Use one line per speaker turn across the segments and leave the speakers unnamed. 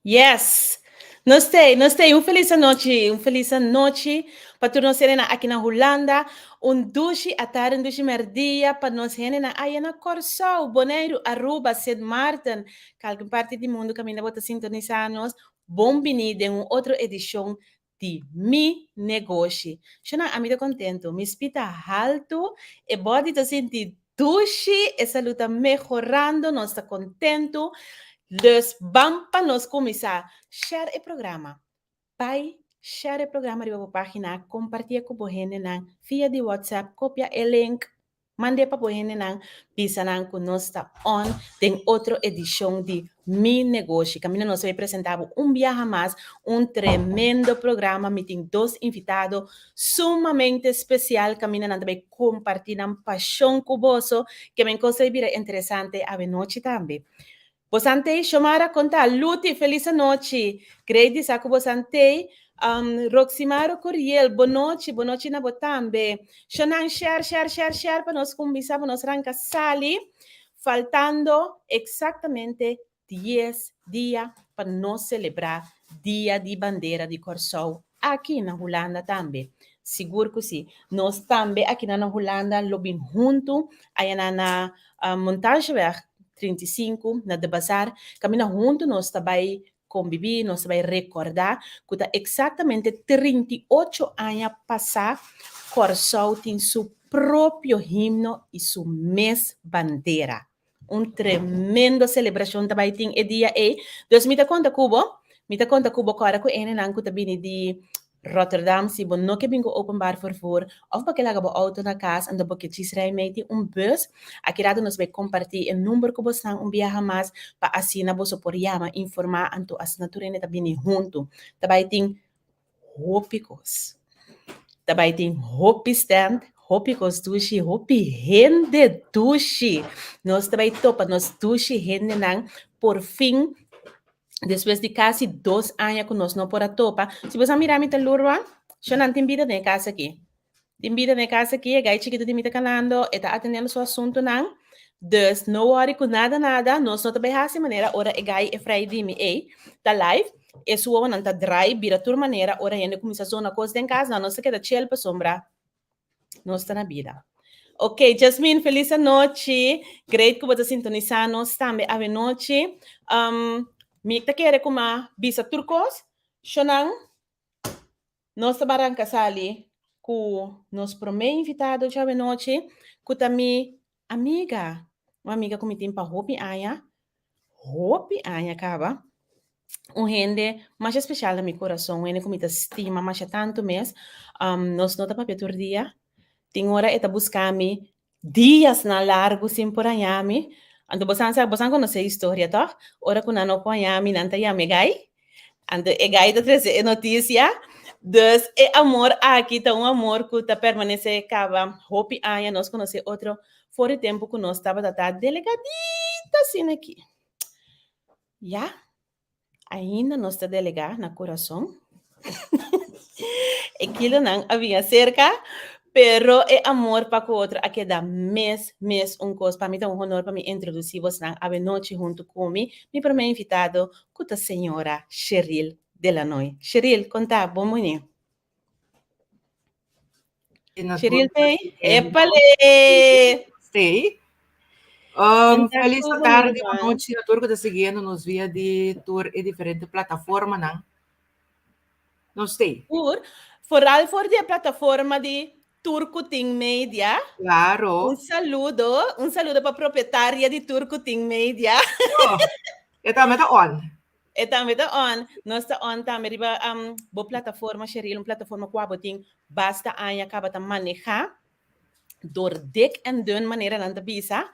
Yes. Nós tem um feliz noite para todos nós aqui na Holanda, duche à tarde, duche merdia para nós na aí na Corsol, Bonaire, Aruba, Sint Maarten, qualquer parte do mundo que ainda bota sintonizar nós, bom vinda em outra edição de Mi Negócio. Xana, amiga contento, me espita alto e body tá sentir duche, e saluta melhorando, nós está contento. Dus vamos para nós começar. Share o programa. Pai, share o programa de sua página, compartilha com você via de WhatsApp, copia o link, mande para você pisa que nós está on, tem outra edição de Mi Negócio. Camina nós vai apresentar viaje mais, tremendo programa, me tem dois invitados sumamente especial, camina também compartilhar paixão com você, que me considera interessante a noite também. Bosante, Shomara conta, Luti, feliz noite. Gredi saco bosante, Roximaro Curiel, boa noite na botambe. Shonan, share, para nós começar, para nós arrancar sali, faltando exatamente 10 dias para nós celebrar Dia de Bandeira de Corsol, aqui na Holanda também. Seguro que sim. Nós também aqui na Holanda, lobim junto, aí na Montagewerk 35, na de Bazar, camina junto, nós também conviver, nós também recordar que está exatamente 38 anos passar, Corsol tem seu próprio himno e sua mês bandeira. Tremenda celebração também tem o dia aí. Então, me conta Cubo, agora que é não que também de Rotterdam, se bom não que bingo openbaar vervoer, of porque laga bo auto na casa, ando porque chisrai meiti bus, aqui rado nos vai compartilhar o número que você viaja mais, para assim na bolsa por yama, informar anto assinatura ne tabini junto. Também tem hópicos. Também tem hopi stand, hópicos dushi, hopi rende dushi. Nós também topa, nós dushi rende nang, por fim, depois de quase 2 anos que nós não por a topa, se você mirar minha lurwa, eu não tenho vida na casa aqui. Tem vida na casa aqui, a gai chiquito de mim canando, e tá atendendo seu assunto não. Dus, não worry com nada, nós não também assim maneira, ora a gai é frei de mim, tá live, e sua não tá dry, vira tur maneira, ora ainda começa a zona coisa em casa, não se queda chill para sombra, nós está na vida. Ok, Jasmine, feliz noite. Great que você sintonizar nós também a noite. Me tá querendo como visa turcos, Shonang, nós trabalhamos casali com nosso primeiro invitado já a noite, com também amiga, uma amiga que me tem para Hopi Aya, acaba. Gente mais especial no meu coração, ele que me estima mais tanto mês, nós não tá para outro dia, tem hora eta buscar-me dias na largo sem por ayami. Ando bosan conhecer a história, tá? Ora que não ponhami nanta yami gai. Ando e gai da trazer notícia. Dus e amor aqui tá amor que tá permanece cava. Hope aya nós conhecer outro fora tempo que nós estava da delegadita assim aqui. Já? Ainda nós está delegar na coração. Aquilo não havia cerca. Pero é amor para o outro, aqui dá mês, coisa. Para mim, é honor para me introduzir você a noite junto comigo. Meu primeiro invitado, a senhora Cheryl Delanoy. Cheryl, conta, bom manhã. Cheryl, tem? Epale!
Sei. Feliz tarde, boa noite a todos que estão seguindo nos via de tour e diferente plataforma, não? Não sei.
Foral for de plataforma de Turcuting Media.
Claro.
Un saludo para a proprietária de Turcuting Media.
Está on.
Está on. Nós está on também. Boa plataforma, Cheryl, uma plataforma que boting basta a acaba de manejar door dik en dun maneira não te bisa.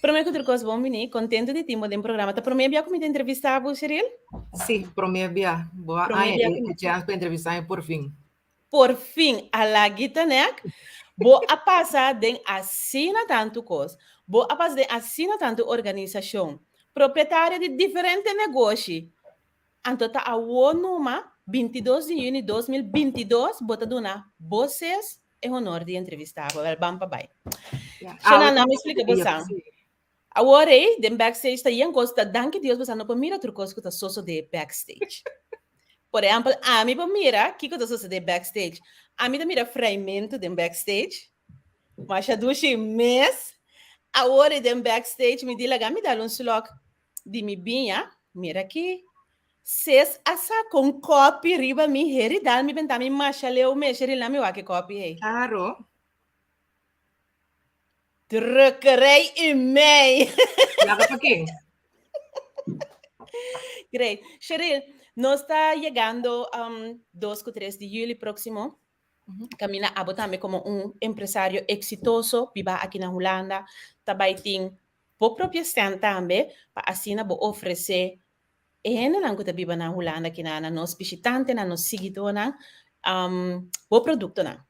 Primeiro que outra coisa, bom, menino, contente de ti, no programa. Tá primeiro dia que me entrevistar, Cheryl?
Sim, primeiro dia. Boa, chance para entrevistar por fim.
Por fim, a laguita, né? Vou a passar de assina tanto coisa. Vou a passar de assina tanto organização. Proprietária de diferentes negócios. Então, tá a numa 22 de junho de 2022, bota dona vocês é honor de entrevistar. Vamos para baixo. Xana, não me explica você. Agora, den backstage tá iam gosta, danke Deus, você não pode mirar outro coisa que tá só de backstage. Por exemplo, a mim pode mirar, que tá só de backstage. A mim tá mira fragmento den backstage, mas a duche mês, agora den backstage me diga, me dá um slot de mi binha, mira aqui. Ses asa com copy riba mi heri dal mi bentami machaleu me sheri la mi wake copy hey.
Claro.
Drukkerij in mei.
Laga pa quem?
Great. Cheryl, nos está llegando 2 o 3 de julio próximo. Camina a botarme como un empresario exitoso, viva aquí en Holanda. Também po propio stand tambe, pa assim na bo oferecer en lang que viva na Holanda que na nos visitante na nos seguidor na bo producto na.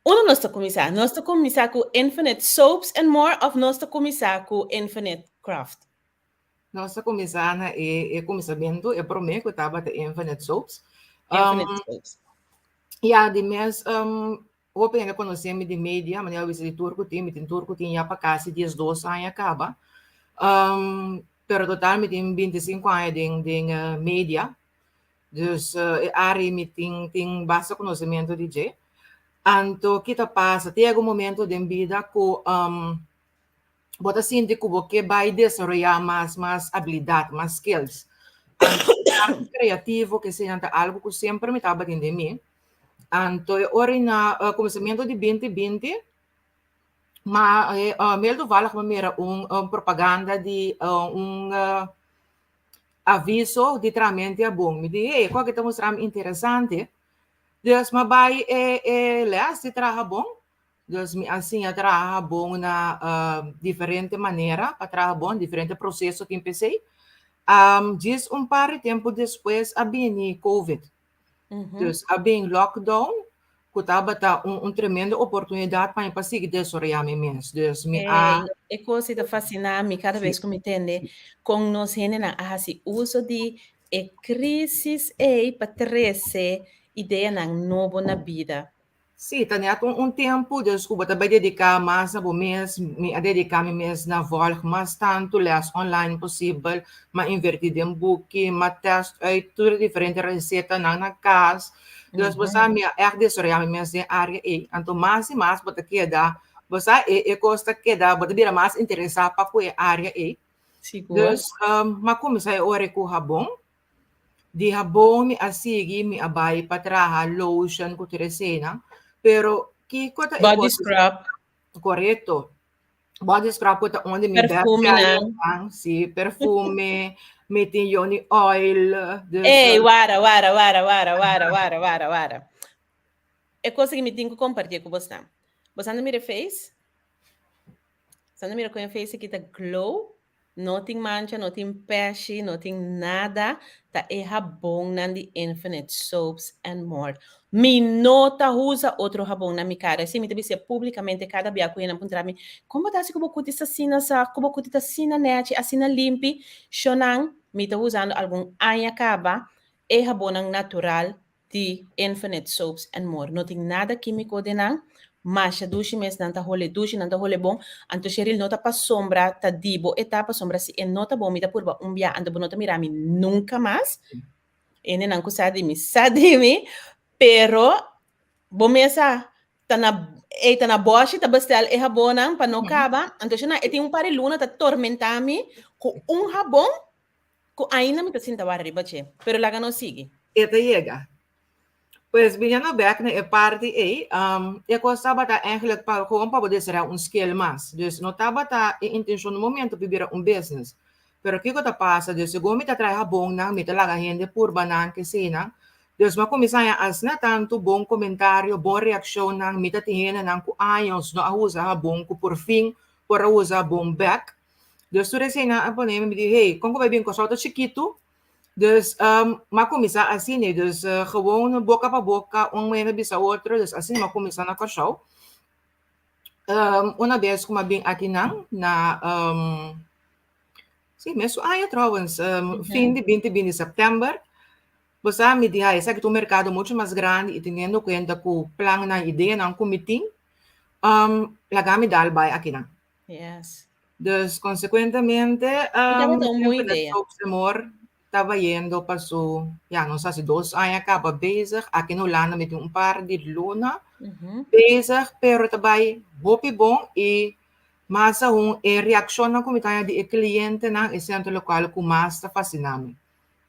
Uno nosta comisar com Infinite Soaps and more of nosta comisar com Infinite Craft.
Nossa comisana e comissamento é para mim que estava de Infinite Soaps.
Infinite Soaps.
Ja, die mens, eu penso conhecendo de mídia, mas eu visitei Turco, tem Turco, tinha para casa 12 anos acaba. Pero total, me tem 25 anos de mídia. Dus, área me tem bastante conhecimento de J. Anto, kita passa, tem algum momento de vida que, bota sinto que vai desenvolver mais habilidade, mais skills. Anto, algo criativo, que seja algo que sempre me estava dentro de mim. Anto, ora na começamento de 2020, mas meio vale como era propaganda de aviso de tratamento é bom. Me disse, qual que está mostrando interessante? Dus, mas vai less de trabalho bom. Dus, assim, a trabalho bom na diferente maneira, para trabalho bom, diferente processo que empecei. Diz par de tempo depois, a bem COVID. Dus, a bem lockdown, que estava tremenda oportunidade para seguir desenvolver mesmo. Dus,
é coisa que fascina-me cada vez que me entende com nós na uso de crise para trazer ideia novo na vida.
Sim, tinha tempo, desculpa, também dedicar mais a mês, me dedicar-me mês na volta, mais tanto les online possível, mas invertir em book, mas teste tudo diferente receita na casa. Dus você me desoriar mês em área e, então mais e mais bota queda, você costa queda, bota vira mais interessado para qual área e. Dus, mas comecei a orar com o rabão. De rabão me asigi me abai para trabalhar lotion com teresena. Pero que kota
body scrub.
Correto. Body scrub kota onde me
perfume
na. Si, perfume, metin yoni oil.
Ei, wara. É coisa que me tenho que compartilhar com você. Você não mira face? Você não mira com a face que tá glow? Não tem mancha, não tem peche, não tem nada. Tá bom na de Infinite Soaps and more. Me nota usa outro rabão na minha cara. Assim, me deve ser publicamente cada dia que eu encontrar me. Como tá se como cuti assina sa, como cuti assina net, assina limpi, shonan, me tá usando algum anha acaba, rabão natural de Infinite Soaps and more. Não tem nada químico de não. Mas a duche mes nanta hole duche nanta hole bom anto Cheryl nota pa sombra ta dibo etapa sombra si en nota bom mita purba umbia ando bonota mirami nunca mais ene nanku sadimi pero bom essa tana boshi ta bastel e habonang panokaba anto chena eti un pare luna ta tormentami com rabon ko ainda me ta sinta warri bache pero laga no sigue
eta llega. Pues viniendo back na parte eu gostava de eigenlijk gewoon para poder ser skill mais. Dus não estava a intenção no momento de viver business. Pero o que que passa? Dus eu me trabalhar bom na, me laga gente por banan que sina. Dus mas começar a asna tanto bom comentário, bom reação na, me tá tendo na com anos no a usar bom que por fim por usar bom back. Dus tu resina a poner me diz, hey, como vai bem com solta chiquito? Dus, maar começar assim, né? Dus, gewoon boca para boca, um mena bisa outro, dus assim, mas começar na show. Uma vez como bem aqui na sim, mesmo trouwens, fim de 20 de setembro, você me diz, esse aqui é um mercado muito mais grande e tendo conta com o plano na ideia, na comitê, lagami dalbay aqui
Yes.
Dus, consequentemente,
Então, é uma boa
Infinite
ideia.
Soaps Amor estava indo para não sei se 2 anos acaba bezig. Aqui no Holanda met par de luna bezig, pero também hopi bom e mas a reação na comunidade de cliente na centro local com mais está fascinando.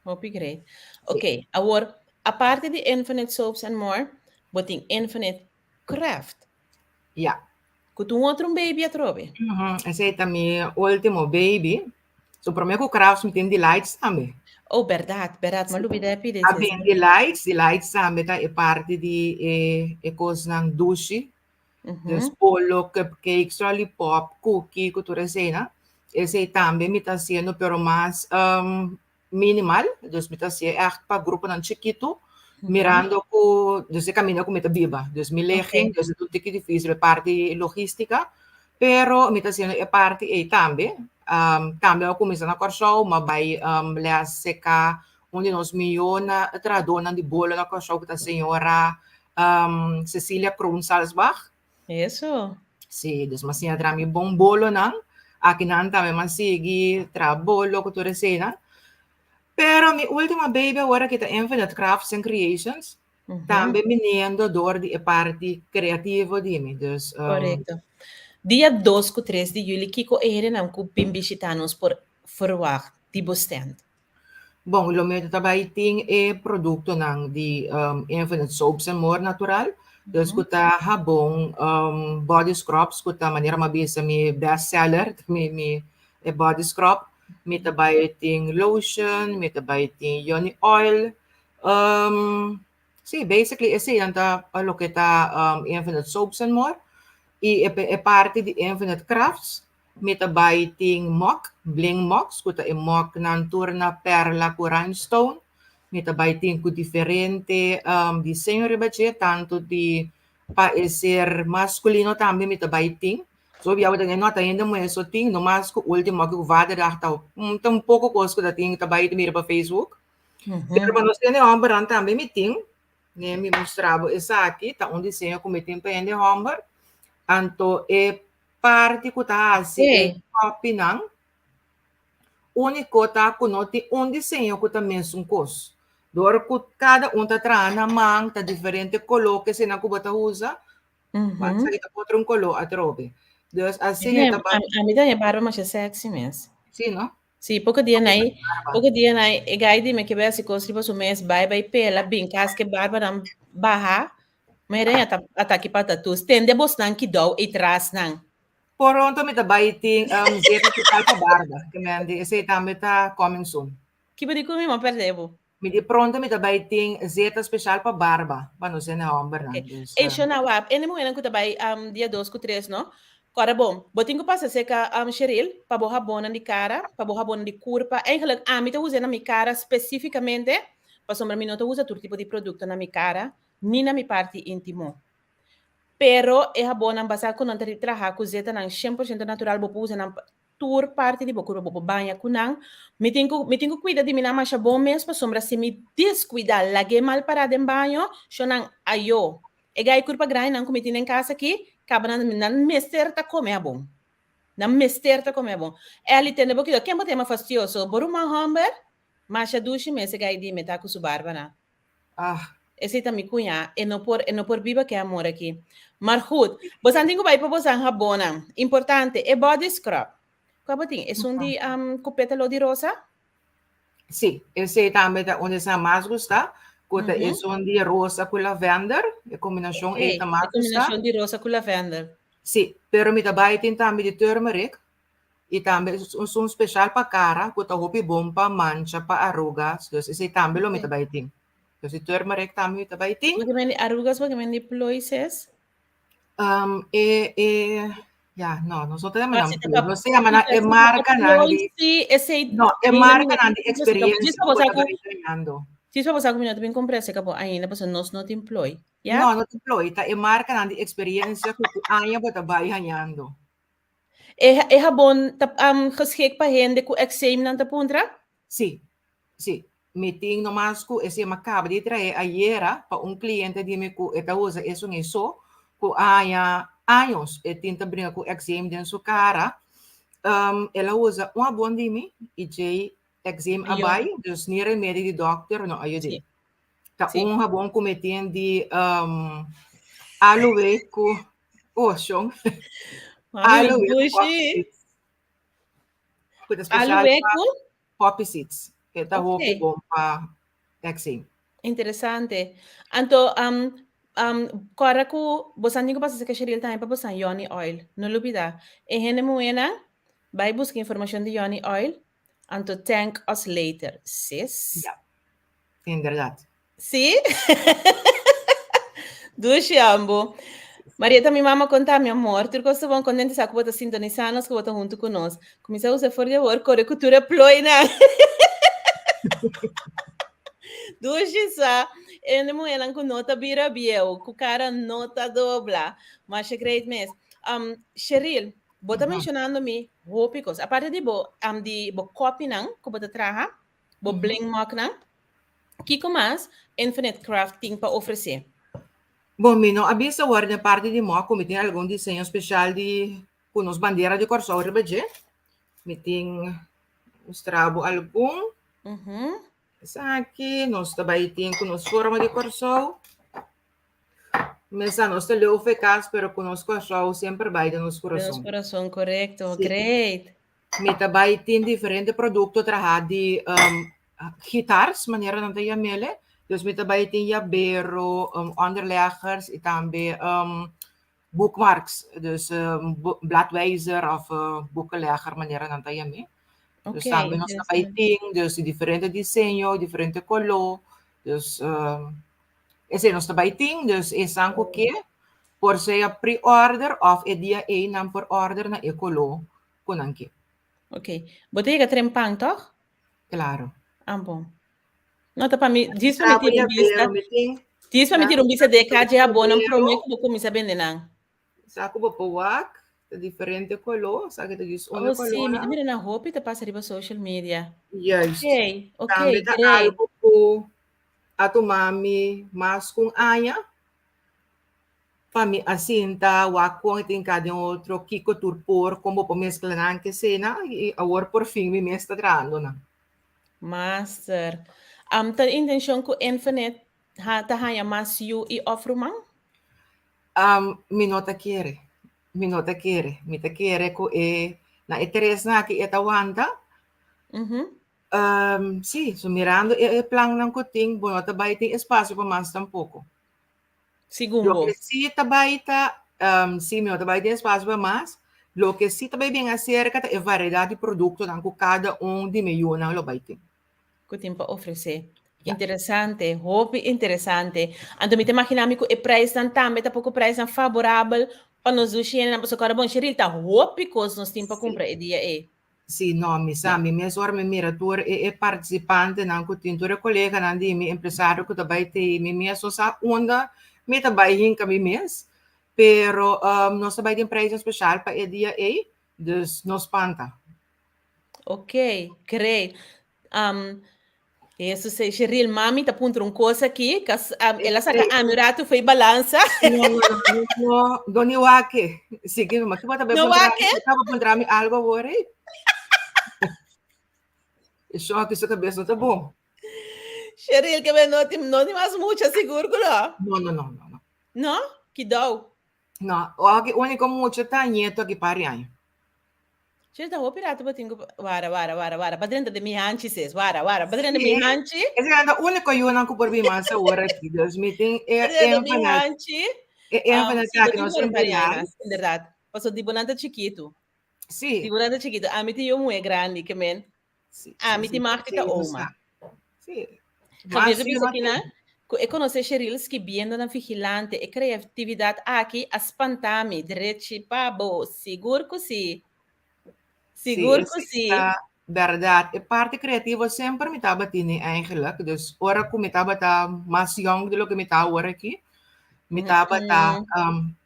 Hope great.
Sim.
Ok, agora, a parte de Infinite Soaps and More, botem Infinite Craft.
Yeah.
Que um outro baby a trove.
Esse é também o último baby. So, para mim, o craft me tem delights também.
Oh, verdade, verdade, mas duvida é pedir.
A bem, delights também tá, é parte de coisa ng douche. Dus polo, cupcakes, lollipop, cookie, cultura cena. Esse também me está sendo, pero mais minimal. Dus me está sendo echt para grupo ng chiquito. Mirando ko, dus eu caminho com meta biba. Dus me legem, dus é tudo que difícil, parte logística. Pero me está sendo é parte e também. Também eu comecei na corso, mas vai lá secar onde nós milhona tradona de bolo na corso da senhora Cecília Kroon Salzbach.
Isso.
Sì, dus masinha trami bom bolo nang, aqui nan também masigi tra bolo cultura cena. Pero mi última baby agora que tá Infinite Crafts and Creations, também menino dor de parte criativo de mim. Dus,
Correto. Dia 2 com 3 de julho, Kiko Eren não cupim visitanos por verwacht, tipo stand.
Bom, o meu trabalho tem produto ng de Infinite Soaps and More natural. Dus kuta habong body scrubs kuta maneira mabisa mi best seller mi body scrub mi tabay ting lotion mi tabay ting yoni oil sì basically esse yanta lo que ta Infinite Soaps and More e parte di Infinite Crafts mi tabay ting mock bling mocks kuta e mock nan turna perla ku rhinestone mi tabay ting ku diferente diseño ribache tanto di pa ser masculino também mi tabay ting so biawa da nota ainda mo eso ting no mas ko último que vada da ta um pouco coisa da ting tabay ti mira pa Facebook pero quando você ne homem também mi ting né mi mostrava essa aqui tá um desenho como tem pa ende homem anto e parte ko ta asi e copy ng único tá kunoti um desenho ko ta mesmo cos. Dor ko cada um tá trana mang tá diferente color que se na kubata usa. Basta kita po outro color a trove. Dus assim é tá
a mim também barba mas é sexy mesmo.
Sim, não?
Sim, pouco dia nai, e gai di me que vai se construir para o mês, vai pela bem, cas que barba não barra, mas é ataque para tu, estende bostan que dou e traz não.
Pronto, mi tabay ting zeta total pa barba. Kemandi, esse também tá coming soon.
Que pode comer, mas perdeu.
Mi di pronto mi tabay ting zeta special pa barba. Paano siya na hombre na?
E siya na wap, ene mo yan ko tabay dia 2 ko 3, no? Kora bom, botin ko passa seca Cheryl, para borrar bona de cara, para borrar bona de curva. Eigenlijk, mi tá usando na minha cara especificamente, para sombra mi não tá usa todo tipo de produto na minha cara, nem na minha parte íntimo. Pero é bona basar com não ter trabalhar com zeta não 100% natural, bo usa na tour parte de boca bo banha com não, me tenho cuidar de mina mais bom mesmo para sombra se me descuidar, lage mal parada em banho, só não ayo. E gai curva grande não cometi em casa aqui, acaba não mester tá comer bom. Não mester tá comer bom. É ali tem boca, quem botar mais fastioso, boru uma hamber, mas a duche me se gai de me tá com sua barba na. Esse também cunha, e não por viva que é amor aqui. Mas goed, você tem que ir para você rabona. Importante, é body scrub. Qual é o som de copétalo de rosa?
Sim, esse também é onde se mais gosta. Kuta é som de rosa com lavender, é combinação é mais gosta.
Combinação de rosa com lavender.
Sim, pero mi tabay tem também de turmeric. E também um som especial para cara, kuta hopi bom pa mancha, pa arrugas. Dus esse também lo mi tabay tem. Dus die turmeric também mi tabay tem.
Bagaimana arrugas, bagaimana ploises?
Ja, no, nosotros llamamos no se llama es marca nandi. No, es marca nandi experiencia italiano.
Si so sa minuto bin compresse kapo ainda pa nos not employ.
Yeah? No, not employ, ta e marca nandi experiência que tu anya bota bai hanhando.
É habon geschikt pa gente com exame nan tapuntra?
Sim. Sim. Meeting no mas ku esse macaba de traer ayer para um cliente de me ku eta usa isso ku aya anos e tinta brinca com exame dentro sua cara ela usa uma bondimi e J exame
Ayun.
abai, dus ni remédio de doctor no ayude.
Sim,
Ta
sim.
bom cometendo de aloe com ocean,
Mami,
aloe com poppy
Udushi.
seeds, com especial
Alueco.
poppy seeds. Eta
Ok.
hopi bom para exame.
Interessante. Anto, kora ko, bosan niyo pa sa kashiril tayo pa bosan yoni oil. No lupida. Ehene mo na, vai busca information de yoni oil. Anto, thank us later. Sis?
Ja, inderdaad.
Si? Dushi ambo. Marieta, mi mamma conta, mi amor, tu cosa buon contente sa que sintonizando, que bota junto conosco. Começa a usar for de favor, corre cultura ploina. Dushi sa, ene mo elan com nota bira biel, com cara nota dobla. Mas é great mes. Cheryl, bota mencionando me hópicos. A parte de bo, di bo copy nang, ko bota traha, bo bling mark nang. Kiko mas, Infinite Crafting para oferecer.
Bom, não havia essa hora parte de mo, como tem algum desenho especial de com os bandeira de Corsol Rebege. Me tem mostrado algum. Essa aqui, nós também tem com os forma de Corsol. Mas a nós também eficaz, pero com os Corsol sempre vai nos coração.
Nos coração, correto.
Sim.
Great.
Me também tem diferente produto trabalhar de guitars, maneira não tem a mele. Dus met daarbij tem jabero, onderleggers en também bookmarks. Dus bladwijzer of boekenlegger, maneira não tem a me. Dus também nós daarbij tem, dus diferente desenho, diferente color. Dus esse nós daarbij tem, dus é sanco que por ser a pre-order of é dia A não por order na e color com anque.
Ok. Botei trempang, toch?
Claro.
Ah, bom. Nota para mim, diz para mim tirar vista. Diz para mim tirar vista de cada é bom, não prometo que vou começar a vender não.
Saco para pouac, diferente color, sabe que diz
oh, sim, me mira na roupa e te passa riba social media.
Yes.
Ok, ok,
também
great.
algo po ato mami mas kung aya pami asinta wako iting cada outro kiko turpor como po mesclar que cena e agora por fim me está trando na.
Master. Ta intention ko Infinite ta haya mas you i offer man?
Minota quiere. Minota quiere. Mita quiere ko na interesse na ki etawanda. Sì, so mirando e plan ng kuting, bueno, tabay ting espaço para mais tampouco.
Segundo.
Lo que sí tabay sí, meu, tabay ting espaço para mais. Lo que sí tabay bem acerca é variedade de produto ng cada de meio na lo bay ting.
Kuting pa oferecer. Yeah. Interessante, hobby interessante. Ando me imaginando que o preço não também tá pouco preço favorável para nós os chineses na pessoa cara bom xeril tá hobby cos nós tem para comprar e dia é.
Sì, no, mi sa, mi mesor mi miratur e participante nan ko tintura colega nan di mi empresario ko tabay te mi meso sa onda mi tabay hin kami mes pero nos tabay din preço especial pa e dia e dus nos panta.
Ok, great. Isso sei, Cheryl, mami tá pondo uma coisa aqui, que ela saca amirato foi balança.
No, doni wake. Sige, makibata ba puntra mi algo agora? Isso aqui sa cabeça tá bom.
Cheryl, que não tem mais muito, seguro que não?
No.
Não? Que dou?
No, o único muito tá nieto aqui para aí.
Certo, o pirata batingo, vara, padrenta de mi hanchi ses, vara, padrenta de mi hanchi.
Esse é o único eu não por mim mais agora aqui, Deus me tem
de mi hanchi.
que nós
somos verdade. Passou de bonanta chiquito.
Sim.
De bonanta chiquito, a mim tem um é grande, que men. A mim tem marca tá uma.
Sim.
Mas isso aqui, né? Eu conheço Cheryl que viendo na vigilante e criatividade aqui, espantame, direito, pabo, seguro que sim. Seguro que sim.
Verdade. E parte criativa sempre me estava tendo eigenlijk. Dus, ora que me estava mais young do que me estava agora aqui. Me estava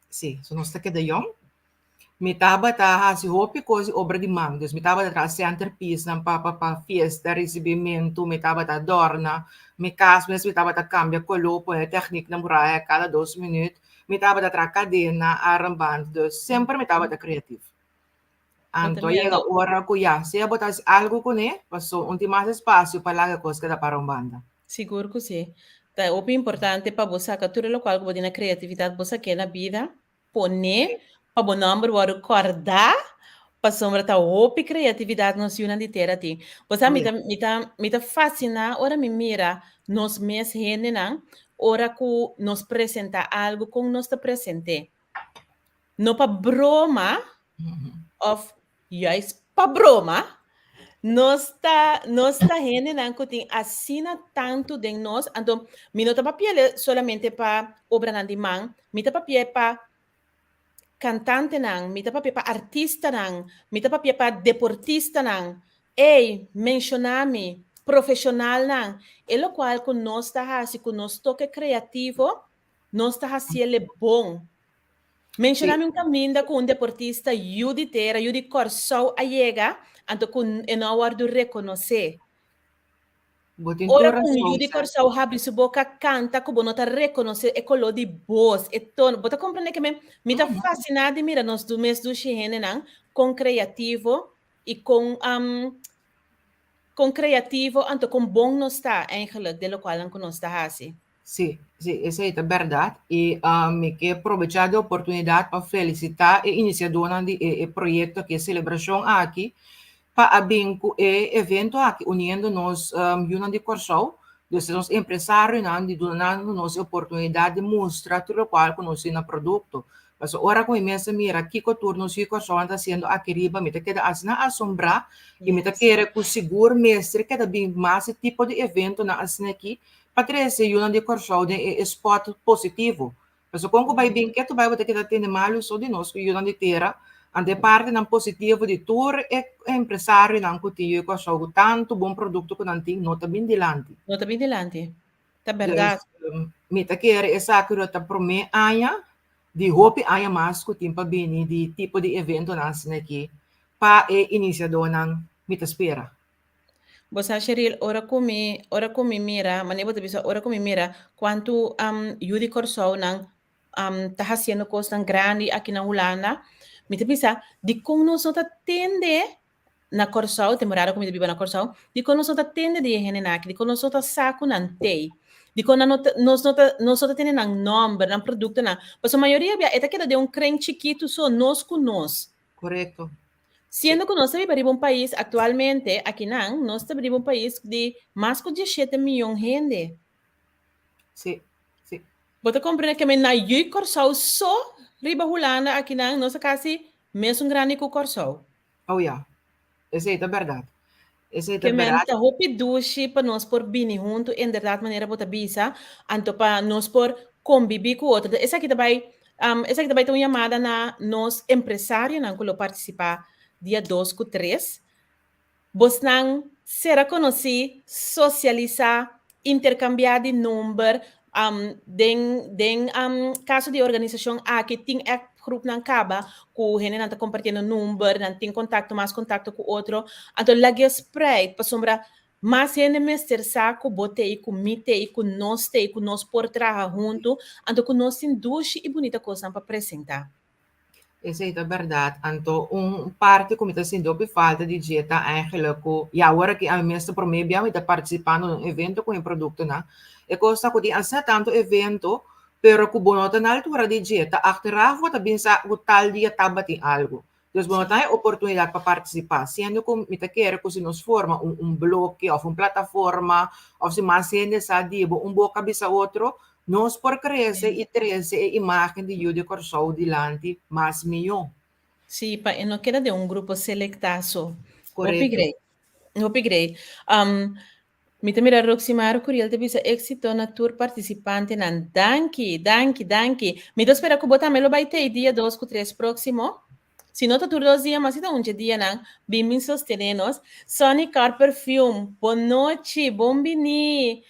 sim, so nós está de young. Me estava assim, roupa coisa obra de mão. Dus, me estava atrás centerpiece, não para festa, recebimento, me estava adorna, me caso, me estava cambia color, põe técnica na muralha cada 2 minutos. Me estava atrás cadena, armband. Dus, sempre me estava criativo. Anto llega hora que ya, si botas algo con él, pasó un más espacio para la cosa da para un banda.
Seguro que sim. Tá, o importante para você que tudo o qual você na criatividade você quer na vida, pone para o número o recordar para sombra tá o criatividade nos una de ter ti. Você
Oh, yeah.
me tá fascina, ora me mira nos mes gente não, ora que nos presenta algo com nos te presente. No para broma of yes, para broma. Nossa gente não tem assina tanto de nós, então, mi não papel solamente para obra de mão, mi papel para cantante não, mi papel para artista não, mi papel para deportista não, ei, mencionar-me, profissional não, e lo qual com nós está assim, com nós toque criativo, nós está assim, ele é bom. Mencionar-me
Sí.
um caminho com um deportista, Yudi Tera, Yudi Corsou, a chega, então, com não guardo reconhecer. Ora
Botintura
com Yudi
sousa.
Corsau abre sua boca, canta, que não está reconhecer é color de voz, é tono. Você compreende que me tá fascinada, mira, nós do mês do Xihene, com criativo e com criativo, então com bom nós está, eigenlijk, de lo qual nós está assim.
Sí, sí, esa es la verdad. Y me quiero aprovechar de oportunidad para felicitar el iniciador del proyecto que es celebración aquí, para abrir evento aqui, unindo-nos Yuna de Corsol, dos empresários, dando-nos a oportunidade de mostrar tudo o qual conhecemos no produto. Mas agora com imensa mira, aqui que o turno de Corsol está sendo aqui riba, me queda assim na assombrar, e me quer que o seguro mestre queda bem mais esse tipo de evento na assim aqui, para trazer Yuna de Corsol de spot positivo. Mas quando vai bem que tu vai ter que ter mal só de nós, que Yuna de Terra, ante parte não positivo de tour e empresário não contigo com algo tanto bom produto que não tem nota bem dilante.
Não está bem delante. Tá
Dus
verdade.
me tá querer essa curta para mim aia de hope aia mais que tempo bem de tipo de evento nas aqui para iniciador não me tá espera.
Você Cheryl, ora comi mira, maneira de bisa, ora comi mira, quanto Yudi Corsou nang tá haciendo coisas tão grande aqui na Holanda, me te bisa, de como nós não tende na Corsou, temporada como viva na Corsou, de como nós não tende de gente aqui, de como nós não saco nan tei, de como nós não tende nang nome, nang produto na, mas a maioria é que de creme chiquito só nós com nós.
Correto.
Siendo que nós vivemos um país, atualmente, aqui não, nós vivemos um país de mais de 17 milhões de gente.
Sim, sim.
Você compreende que na Yui Corsau só riba Holanda, aqui não, nós quase mesmo grande que o Corsau.
Oh, yeah. Essa é a verdade. Essa é a
Que
verdade.
tá hopi dushi para nós por bini junto, em verdade maneira bota bisa, anto para nós por conviver com outro. Essa aqui também tem uma chamada na nós empresário, não que participar dia 2 com 3. Você não será conhecido, socializar, intercambiar de número, caso de organização que tem grupo não acaba, que o gente não está compartilhando número, não tem contato, mais contato com outro, então lá que spray, para sombra, mais gente me estressar com botei, com mitei, com nós por trabalhar junto, então com nós induz e bonita coisa para apresentar.
Essa é a verdade. Então, parte como está sendo falta de dieta eigenlijk, e agora que a minha para mim está participando de um evento com o produto, né? E costa que asa tanto evento, pero que bonota na altura de dieta, achteraf wat binsa o tal dia tabati algo. Dus bonota é oportunidade para participar, sendo que me quer que se nos forma bloque ou uma plataforma, ou se mais gente sabe, boca bisa outro, nós por crescer e trazer a imagem de Yudi Corsou dilante mais milhão.
Sim, e não queda de um grupo selectaço.
Correto.
Upgrade. Me mira Roximaro Curiel te bisa éxito na tour participante nan danke. Me espera que botar melo vai ter dia 2 com 3 próximo. Se não tá tur 2 dias, mas então um dia nan, bim sostenernos. Sonic Car Perfume, boa noite, bom bini,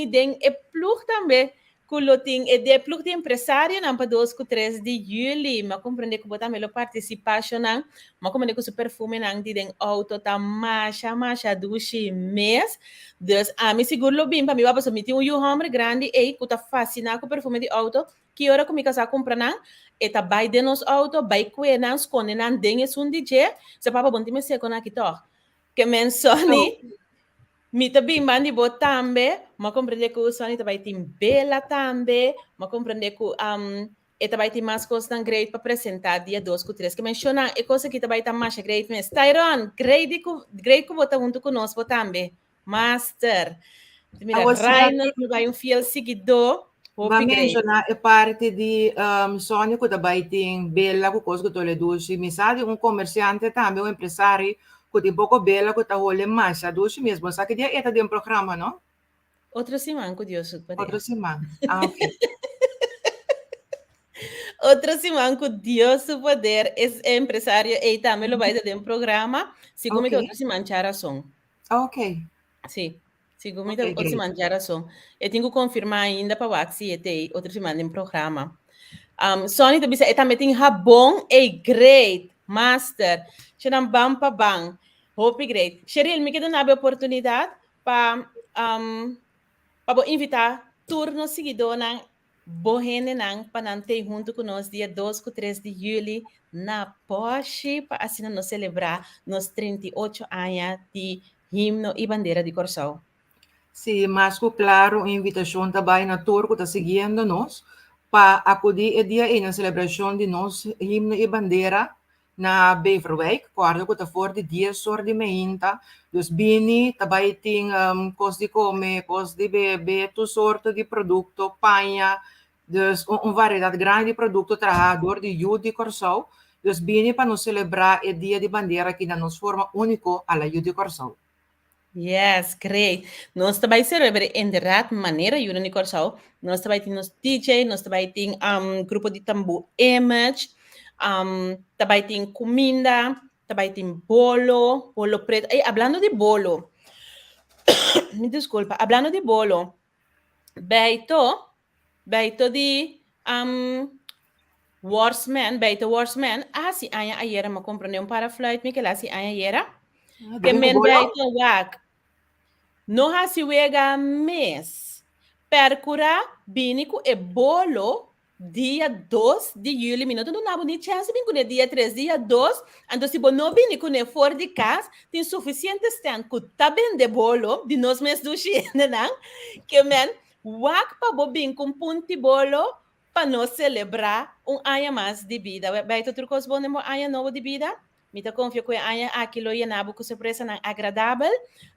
den e plug também. Culoting e de pluk de empresário não para 2 com 3 de julho, mas compreende que botar melhor participação não, mas como que o perfume não de den auto tá macha duche mês, dus a mim seguro lo bem para mim vai passar meter homem grande e que tá fascinado com perfume de auto, que hora comigo a comprar não, e tá vai de nos auto, vai que não esconde não den é um DJ, se papa bom time se aqui tó, que mensoni mi tabi mandi bo tambe, ma comprende que o soni tabai tim bela tambe, ma comprende que e tabai tim mais coisas tão great para apresentar dia 2 com 3 que menciona e coisa que tabai tam mais great mes. Tyron, great que bota junto conosco tambe. Master. Mira, Rainer vai fiel seguidor.
Ma mencionar é parte de sonho que também tem bela com coisa que tu lhe duzi. Mi sa di comerciante também, empresário que tem pouco bela que tá olhando mais, a duzi mesmo. Sa que dia é de programa, não?
Outra semana, que Deus
Outra semana. Ah, ok.
Outra semana que Deus poder é empresário e também lo vai ter programa. Segundo outra semana chara som.
Ok.
Sim. Segundo outra semana chara som. Eu tenho que confirmar ainda para o Axi e ter outra semana em programa. Sony também tem bom e great master. Chama bam pa bang. Hope great. Cheryl, me queda uma oportunidade para invitar turno seguidor na Bohene nang panante junto conosco dia 2 com 3 de julho na Porsche para assim nós celebrar nos 38 anos de himno e bandeira de Corsão.
Sim, mas claro, a invitação também na tour que está seguindo nós para acudir o dia na celebração de nosso himno e bandeira na Beverwijk, quarto que está fora de dia sor de meinta, dus bini também tem coisa de comer, coisa de beber, toda sorte de produto, panha, dus variedade grande de produto trabalhador de Youth de Corsão, dus bini para nos celebrar o dia de bandeira que na nos forma único a la Youth de Corsão.
Yes, great. Nós também celebramos de maneira Youth de Corsão. Nós também temos DJ, nós também temos grupo de tambu Image, também tem comida, também tem bolo preto. Hablando de bolo, me desculpa, hablando de bolo, Beito de Warsman, si aya ayera ma comprende un para flight mi que la si aya ayera, que men Beito wak, no ha si wega mes, percura binico e bolo, dia 2 de julho, minuto não há nem chance de vir dia 3, dia 2, então se não vir com o fora de casa, tem suficiente tempo que tá bem de bolo, de nós mesmos do China, não? Que men, wak pa bobin com punti bolo, para nós celebrar ano mais de vida. Vai ter outro coisa bom, um ano novo de vida? Me tá confio que ano aquilo ia na boca surpresa não agradável,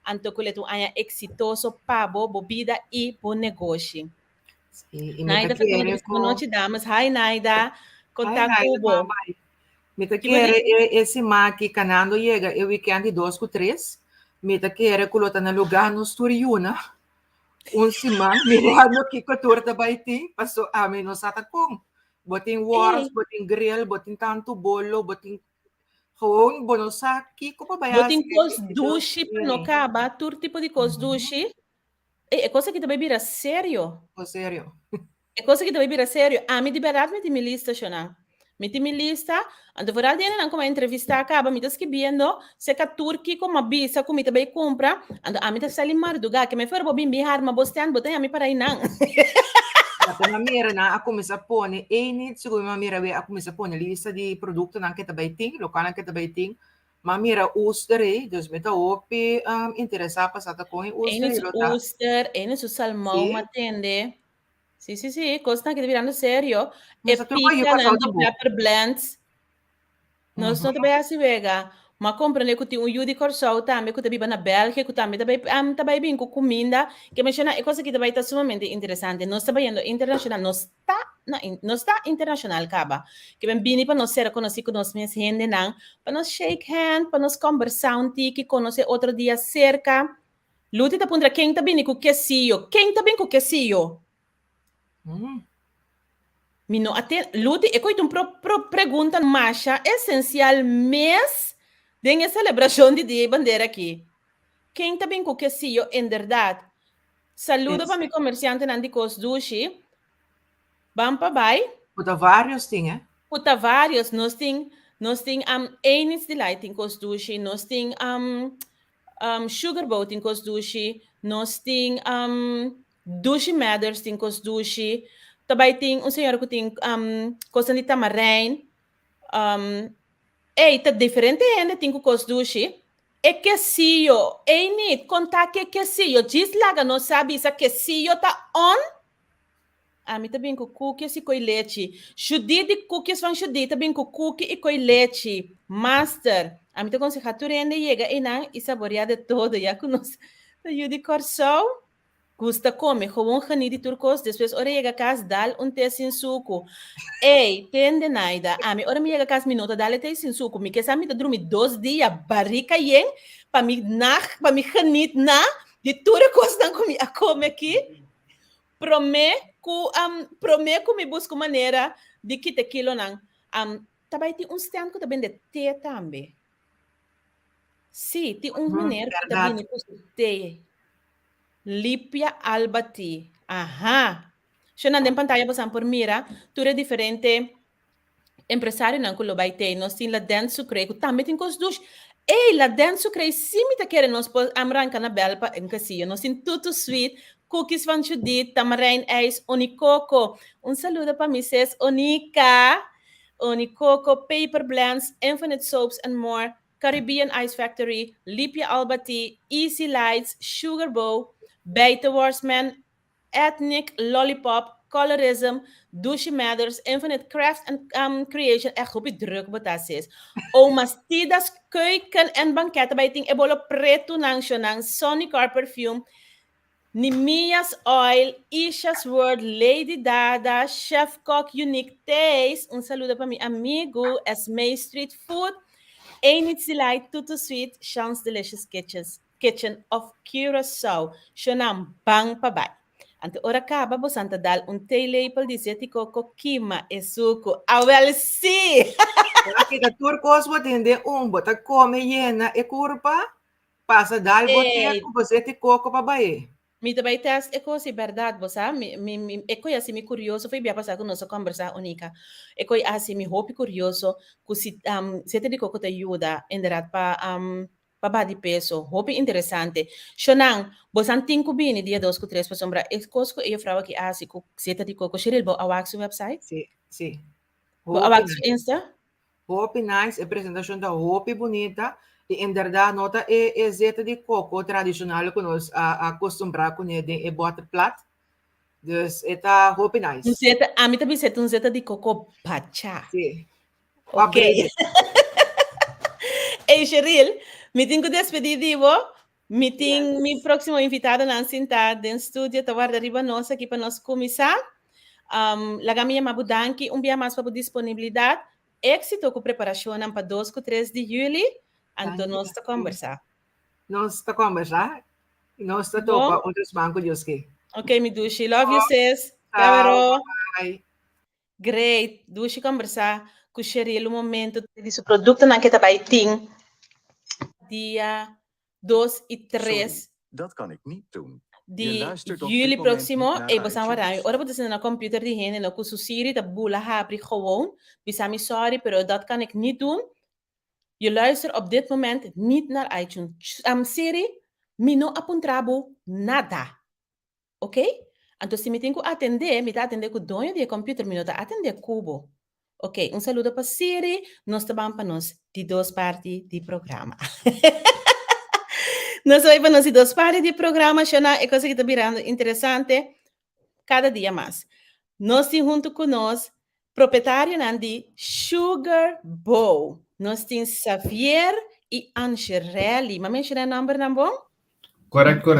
então que ele ano exitoso para boa vida e bom negócio. Naida, boa noite, damas. Hi, Naida. Contato Cubo.
Me te quere esse maqui canando chega o weekend 2 com 3. Me te quere colocar no lugar no Sturiuna. Semana, mirando que cultura também tem. Passou a mim no Satacom. Botin wars, botin grill, botin tanto bolo, botin gewoon bonosaki. Como vai
botin cos dushi no caba, tur tipo de cos dushi. É coisa que também vira sério.
Sério.
É coisa que também vira sério. A mim de verdade me tem me lista, Shona. Me tem me lista. Ando por ali não como entrevista acaba, me tá escrevendo, se que turki como bisa, como também compra. Ando a mim tá sali marduga, que me for bobin bihar, ma bostean botem a mim para aí não.
Na mira na ako misa pone, siguro mamira we ako misa pone lista de produto na kita baiting, lokal na kita baiting. Mamira oester, dus met de opi interessa pa sa ta ko
oester, su salmão, matende. Sì, costa che devi andare serio. E picca pepper blends. Non sto te bem vega. Ma comprende que tem Youth de Corsão também, que também na Bélgica, que também também bem com comida, que menciona é coisa que também está sumamente interessante. Nós está indo internacional, não está internacional, caba. Que bem bem para nós ser conhecido com nós mesmos gente não, para nós shake hand, para nós conversar que conhecer outro dia cerca. Luti tá pondra quem tá bem com quesillo, quem tá bem com quesillo. Mino até Luti é coito pergunta macha essencial mês de celebração de dia bandeira aqui. Quem tá bem com quesillo em verdade? Saludo para mi comerciante Nandi Cos Dushi. Bampa vai.
Puta vários dingen.
Puta vários. Nós tem Enis Delight em Cosdushi. Nós tem Sugar Boat em Cosdushi. Nós tem Dushi Matters em Cosdushi. Também tem um senhor que tem coisa de Tamarém. Tá diferente ainda tem com Cosdushi. É quesillo. Ei, Nit, contar que quesillo. Diz lá, não sabe se quesillo tá on. Mi também com cookies e com leite. Judi de cookies van Judi também com cookie e com leite. Master. Mi te conseja tu rende chega e não e saborear de todo. Já conosco. Judi Corsol. Gusta come. Gewoon geniet de turcos. Depois ora chega casa dal té sem suco. Ei, tende naida. Mi ora mi chega casa minuto dal té sem suco. Mi que sa mi te dormir 2 dias barrica yen para mi geniet na de turcos dan comi a come aqui. Prometo me busco maneira de que aquilo não. Também tem stand que também de te também. Sim, tem maneira que também de te. Lipia albati. Aha. Se não tem pantalla você por mira, tudo é diferente. Empresário não que vai ter, nós temos lá dentro sucre, que também tem coisas dos. Ei, lá dentro sucre, se me tá querendo nós arrancar na bela para em casinha, nós temos tudo sweet. Cookies van Judith, Tamarijn IJs, Onicoco. Un saludo para Mrs. Onika. Onicoco, Paper Blends, Infinite Soaps and more. Caribbean Ice Factory, Lipia Albati, Easy Lights, Sugar Bow, Beta Warsman, Ethnic Lollipop, Colorism, Dushi Matters, Infinite Craft and Creation. Echt op je druk wat dat is. Oma's Tidas Keuken en Banketten bij Ting Ebolo Preto Nang Sonny Car Perfume, Nimia's Oil, Isha's World, Lady Dada, Chef Cook Unique Taste. Un saludo para mi amigo, Esme Street Food, Ain't Light, Tutu Sweet, Sean's Delicious Kitchen of Curacao. Shonam bang pabay. Ante ora acaba, bosanta dal telepel di zeti coco kima e suco. Well, sì!
Aqui da turcos vou atender bota come hiena e curpa, passa dal boteco, você te coco para baer.
Mi também teste é coisa verdade, você é coisa assim me curioso, foi bem passar com nossa conversa única. É coisa assim me hope curioso, que se te digo que te ajuda em verdade para de peso, hope interessante. Shonang, você tem que vir dia 2 com 3 para sombra. É coisa que eu falo que assim, que se te digo que Cheryl, a wax website?
Sim.
A wax Insta?
Hope nice, apresentação da hope bonita. E em verdade, nota é zeta de coco tradicional que nós acostumbramos com ele é bota plat. Dus está hope nice.
A mim também é zeta de coco pacha.
Sim.
Ok. Ei, Cheryl, me tenho que despedir de você. Me tenho minha próxima invitada na sentada no estúdio, tá guarda riba nossa aqui para nós começar. Laga minha mabudanki, dia mais para disponibilidade. Éxito com preparação para 2 com 3 de julho. Então, nós estamos conversar.
Nós estamos conversar. Nós estamos topa outros bancos de Oski.
Ok, me dushi. Love you, sis. Tchau.
Bye.
Great. Dushi conversar com o Cheryl no momento de seu produto na que também tem. Dia 2 e 3.
Sorry, dat kan ik niet doen.
De jullie próximo, e você vai ora você na computer de gente, no curso Siri, da bula abrir gewoon. Bisami sorry, pero dat kan ik niet doen. Je luistert op dit moment niet naar iTunes. Siri, mi no apuntrabo nada. Ok? Então, se me tenho que atender, me está atendendo com o dono do computer, me não está atendendo cubo. Ok, um saludo para Siri, nós estamos para nós de 2 partes do programa. Nós vamos para nós de 2 partes do programa, é coisa que está virando interessante cada dia mais. Nós temos junto com nós, proprietário de Sugar Bow. Nós temos Xavier e Ancherelli. Mas mencionar o número, não bom?
Correto.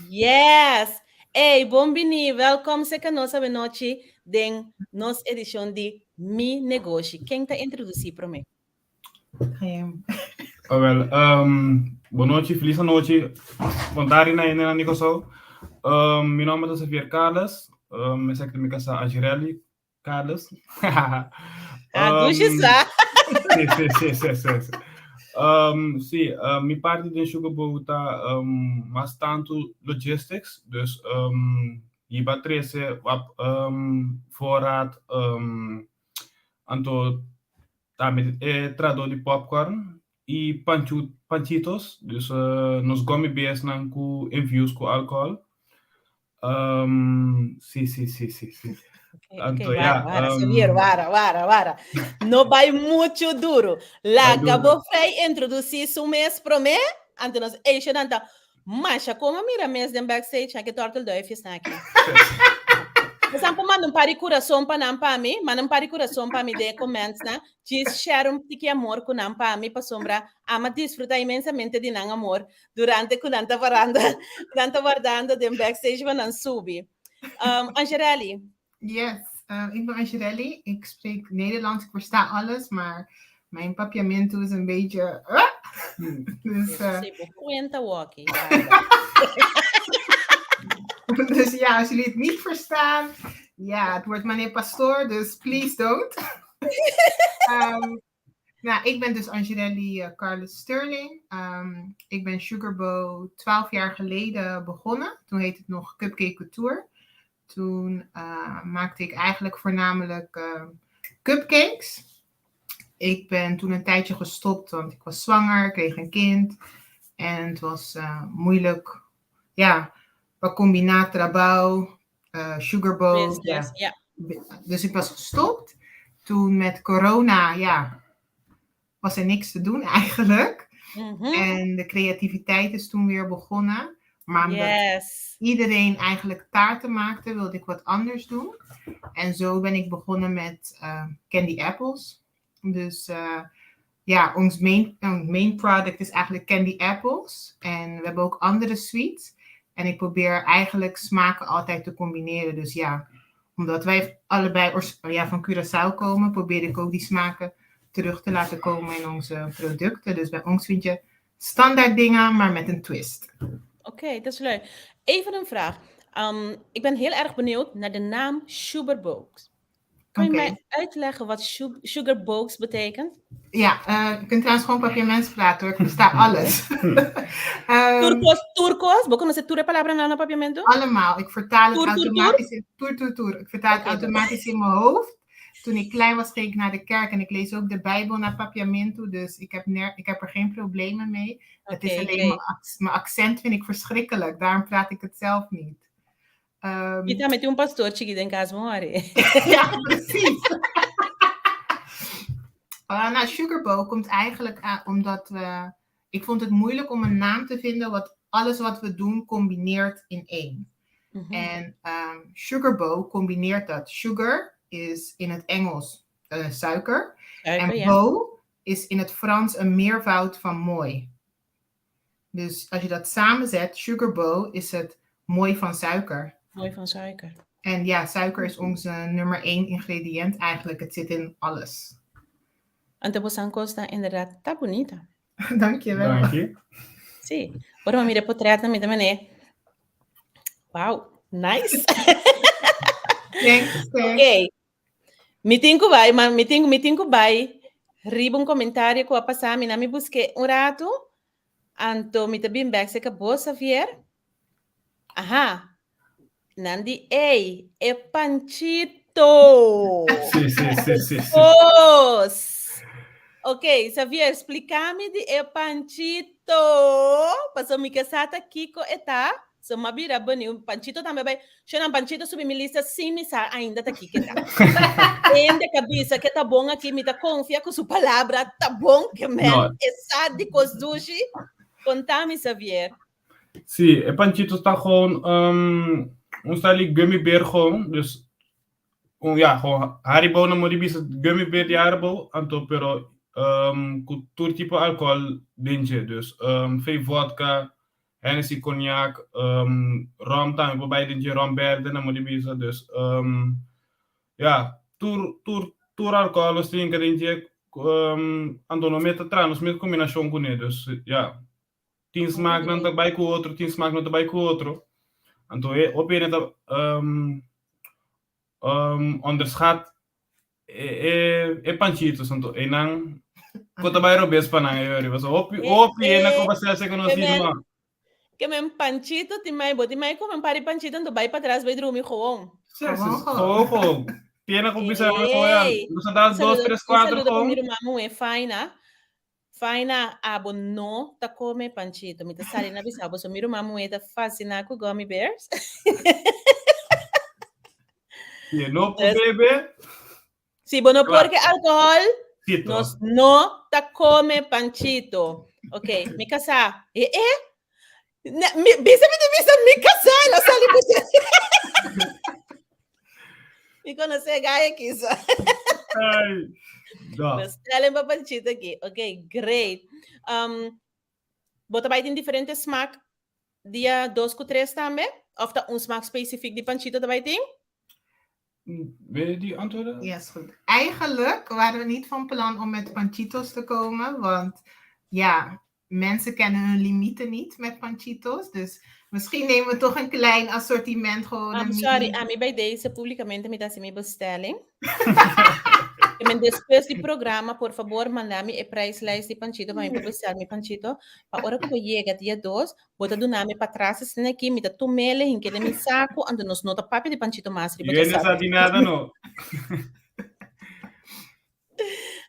Yes! Ei, bem-vindo. Welcome a nossa noite de nossa edição de Mi Negócio. Quem está introduzindo para mim?
Boa noite, feliz noite. Vontade na Nicoso. Meu nome é Xavier Carlos. Eu sei que me casa a Girelli Carlos. Sim, minha parte de Sugar Bow está mais tanto logistics, dus iba 13 op voorraad anto damit trado di popcorn e panchitos, dus nos gummy bears nanku infused com alcohol. Sì. Anto,
Vara, Xavier, vara. No vai muito duro. Lá,
Vai duro.
acabou frei introduzir su mês pro mim. Antes nós, Xananta, macha, como mira mês de backstage, aqui torto do F está aqui. Mas ampa manda pari coração para nampa mi, manda pari coração para mi de comments, né? Diz share tiki amor com nampa mi para sombra, ama desfrutar imensamente de nang amor durante kunanta guardando de backstage van subi. Angerelli.
Yes, ik ben Angerelli. Ik spreek Nederlands, ik versta alles, maar mijn papiamento is een beetje... Dus,
Cuenta walkie.
dus ja, als jullie het niet verstaan, ja, het wordt meneer Pastoor, dus please don't. Nou, ik ben dus Angerelli Carlos Sterling. Ik ben Sugarbo 12 jaar geleden begonnen. Toen heette het nog Cupcake Couture. Toen maakte ik eigenlijk voornamelijk cupcakes. Ik ben toen een tijdje gestopt, want ik was zwanger, kreeg een kind. En het was moeilijk. Ja, wat combinaat trabouw, Sugarbo.
Ja.
Dus ik was gestopt. Toen met corona, ja, was er niks te doen eigenlijk.
Mm-hmm.
En de creativiteit is toen weer begonnen. Maar omdat iedereen eigenlijk taarten maakte, wilde ik wat anders doen. En zo ben ik begonnen met candy apples. Dus ja, ons main product is eigenlijk candy apples. En we hebben ook andere sweets. En ik probeer eigenlijk smaken altijd te combineren. Dus ja, omdat wij allebei van Curaçao komen, probeer ik ook die smaken terug te laten komen in onze producten. Dus bij ons vind je standaard dingen, maar met een twist.
Oké, dat is leuk. Even een vraag. Ik ben heel erg benieuwd naar de naam Sugarbox. Kan je mij uitleggen wat Sugarbox betekent?
Ja, je kunt trouwens gewoon papiaments praten hoor. Ik versta alles.
Turcos? ¿Vos conoces tu palabra en papiamento?
Allemaal. Ik vertaal het automatisch. Ik vertaal het automatisch in mijn hoofd. Toen ik klein was, ging ik naar de kerk en ik lees ook de Bijbel naar papiamento. Dus ik heb er geen problemen mee. Het is alleen mijn accent vind ik verschrikkelijk. Daarom praat ik het zelf niet.
Je hebt met een pastoor chiquito in casa morre.
Ja, precies. Nou, Sugarbo komt eigenlijk omdat ik vond het moeilijk om een naam te vinden alles wat we doen combineert in één. Mm-hmm. En Sugarbo combineert dat. Sugar is in het Engels suiker. En bo is in het Frans een meervoud van mooi. Dus als je dat samenzet, Sugarbo is het mooi van suiker.
Mooi van suiker.
En ja, suiker is onze nummer 1 ingrediënt eigenlijk. Het zit in alles.
En de bosan costa inderdaad está bonita.
Dankjewel.
Dank je.
Sí. Ora mire potreata mi tamane. Wow, nice.
Thanks.
Okay. Meeting bai. Riba un commentario qua passami na mi busque un rato. Anto mi tabim back se acabou, Xavier. Aha. Nandi, é Panchito.
Sì.
Ok, Xavier, explica-me de Panchito. Passou me casata Kiko eta. So mabira bani um Panchito também vai. Chama Panchito subir minha lista sim me sa ainda tá aqui que tá. Ende cabeça que tá bom aqui, me tá confia com sua palavra, tá bom que man. Essa de cosdushi. Contame, Xavier.
Sì, e Panchito sta gewoon een stelling gummy bear gewoon, dus gewoon Haribo na moribisa gummy bear di Haribo, anto pero cultuur type alcohol dingetje, dus veel vodka, Hennessy cognac, rum tayo waarbij dingetje rum berde na moribisa, dus tour alcohol os drinken dingetje, anto no meta tranos met combinação com dus ja, 10 smaak não tá bij com outro, 10 smaak não tá bij com outro. Anto op je dat onderschat Panchitos anto enang kota bayro bes panang yori was op je na ko basta se conocido
Que mijn panchito, die mij kom een paar panchito en erbij para trás bij droom gewoon.
Gewoon. Tiene que pisar gewoon. Dus dat 2, 3, 4
gewoon.
gewoon.
Saludo mamu e faina abo no ta come panchito. Mita sali na bisabo so miro mamu e ta fascina com gummy bears.
No bebe.
Sí, bueno, porque alcohol
Tito.
nos no ta come panchito. Ok, mi casa. Bisa mi casa la sali bisa. Mi conoce gaya kisa.
Ai.
Bestellen pa panchito aqui. Ok, great. Bota bij in diferente smaak. Dia 2 com 3 também? Of dat een smaak specifiek die panchito erbij ding?
Wil je die antwoorden?
Ja, is goed. Eigenlijk waren we niet van plan om met panchitos te komen, want ja, mensen kennen hun limieten niet met panchitos. Dus misschien nemen we toch een klein assortiment gewoon.
Sorry, Ami, bij deze publicamente me dá minha bestelling. Depois do programa, por favor, manda-me a prijslijst de panchito para mim bestellar meu panchito. Para hora que eu chega dia 2, bota do nome para trás, assim aqui, me dá tumele, em que de meu saco, ando nos nota papi de panchito mais.
Je weet niet dat die nada no.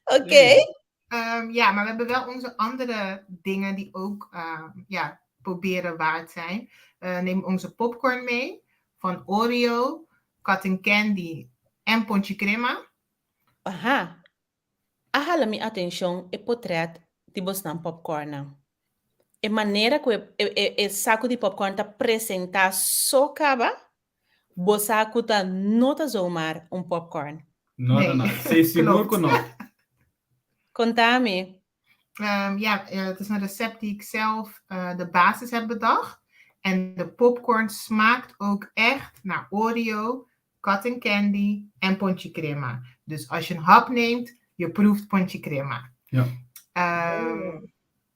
Oké.
Ja, maar we hebben wel onze andere dingen die ook proberen waard zijn. Neem onze popcorn mee van Oreo, cotton candy en ponche crema.
Aha. Ahala mi atenção e potret de bostan popcorn. E maneira que o saco de popcorn tá apresentar só caba, o saco tá nota zomaar popcorn.
No. Sei seguro que não.
Conta-me.
Het is een recept die ik zelf de basis heb bedacht. En de popcorn smaakt ook echt naar Oreo, cotton candy en ponche crema. Dus als je een hap neemt, je proeft ponche crema.
Ja.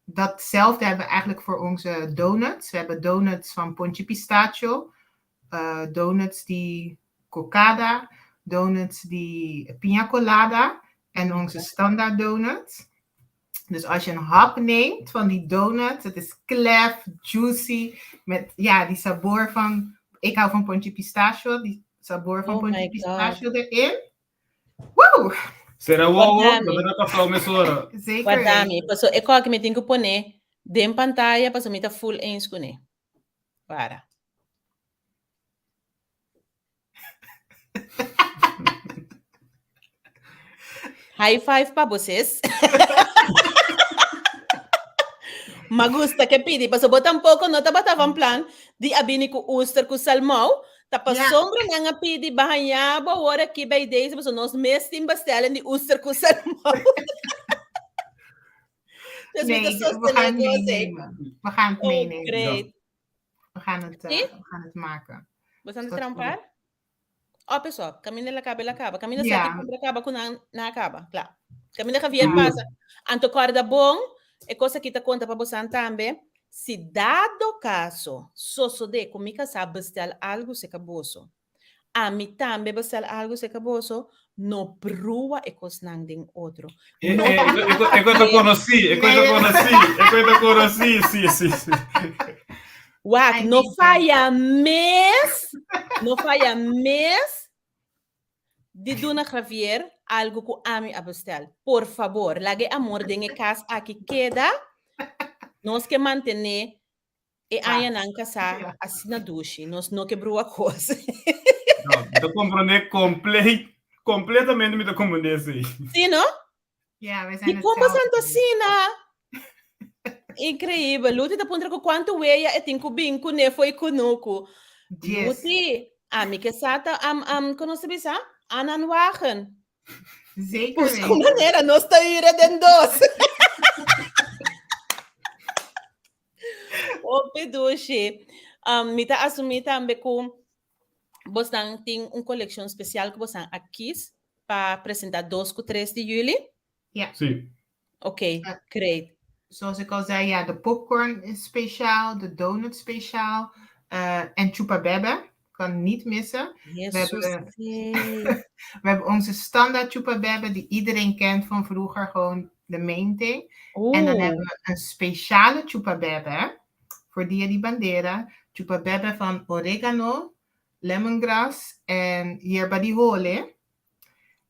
Datzelfde hebben we eigenlijk voor onze donuts. We hebben donuts van ponche pistachio, donuts die cocada, donuts die pina colada en onze standaard donuts. Dus als je een hap neemt van die donuts, het is klef, juicy, met die sabor van, ik hou van ponche pistachio, die sabor van ponche pistachio erin. Woo!
Será wow, dat ik afval met zora.
Zeker.
Guardami, paso ik ook met dingo pone, den pantalla, paso met full eens kune. Para. High five para vocês. Me gusta que pidi, paso bota un poco, no te batava en plan, di abini com ooster com salmão, tapa sombra nga pidi bahanyaba, ora aqui bij deze, paso nos mestim bestellen die ooster com salmão. Dus
nee, we gaan het meenemen. We gaan het meenemen.
Great.
We gaan het maken.
We gaan het trampar? Oh, pessoal, caminha la caba. Caminha sete compra caba com na caba, claro. Caminha que vier passa. Anto corda bom, e coisa que te conta para você também. Se dado caso, só de comigo sabe bestel algo se caboso. A mim também bestel algo se caboso, no prua e cosnang ding outro.
Eu te conheci, sim.
Wak, no falha mês de Dona Javier algo que ami a bestel. Por favor, lage amor de casa aqui queda, nós que mantener e aya nan casa assim na duche, nós não quebrou a coisa.
Não, eu compreender completamente me compreender sim.
Sim, não?
Ja, we zijn
e como Santa Sina? Incrível, Luti da pontra com quanto weia e tinco binco ne foi conosco. Luti, ami que sata conosce bisa? Anan wagen.
Zeker.
Por que maneira nós tá ira den dos. O peduche. Mita assumir também com você tem coleção especial que você aqui para apresentar 2 com 3 de julho?
Ja.
Sim.
Oké, great.
Zoals ik al zei, ja, de popcorn is speciaal, de donut speciaal en chupa bebe. Kan niet missen. We hebben onze standaard chupa bebe die iedereen kent van vroeger, gewoon de main thing. En dan hebben we een speciale chupa bebe voor Dia di Bandera, chupa bebe van oregano, lemongrass en yerba di hole.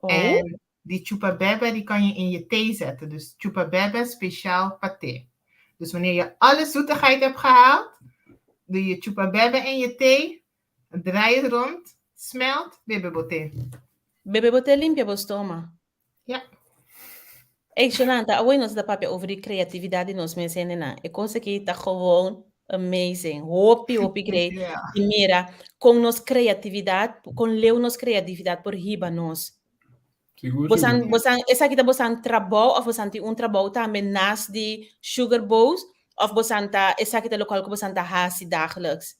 En die chupa bebe die kan je in je thee zetten. Dus chupa bebe speciaal paté. Dus wanneer je alle zoetigheid hebt gehaald, doe je chupa bebe in je thee, draai het rond, smelt, bebe boté.
Bebe boté limpia o stoma.
Ja.
Hey, Shananta, away nos da papia over die creativiteit die nos mensen in. Ik kon zeggen dat gewoon amazing. Hopi great. Y mira, con nos creatividad, con leu nos creatividad por hiba nos.
Seguro.
Esa kita bosan trabaho of bosan un trabaho também naast die sugar bowls of bosan ta esa kita lokaal ko bosan ta hasi dagelijks.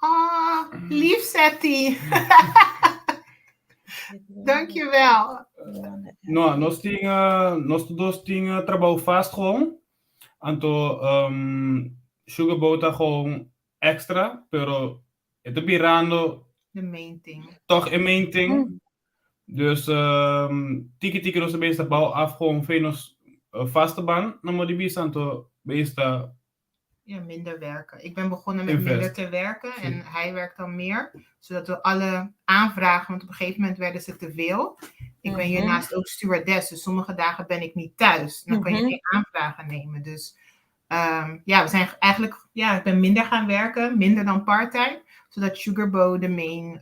Ah, lief Seti. Dankjewel.
No, nós dois tinha trabalho fast gewoon. Anto sugar bota gewoon extra, pero het is birando.
The main thing.
Toch een main thing. Dus tiki nos meeste bouw af gewoon venos vaste baan. Dan moet die bisanto meeste.
Ja, minder werken. Ik ben begonnen met minder te werken en hij werkt dan meer. Zodat we alle aanvragen, want op een gegeven moment werden ze te veel. Ik ben hiernaast ook stewardess, dus sommige dagen ben ik niet thuis. Dan kan je geen aanvragen nemen. Dus ja, we zijn eigenlijk, ik ben minder gaan werken, minder dan part-time. Zodat Sugarbo de main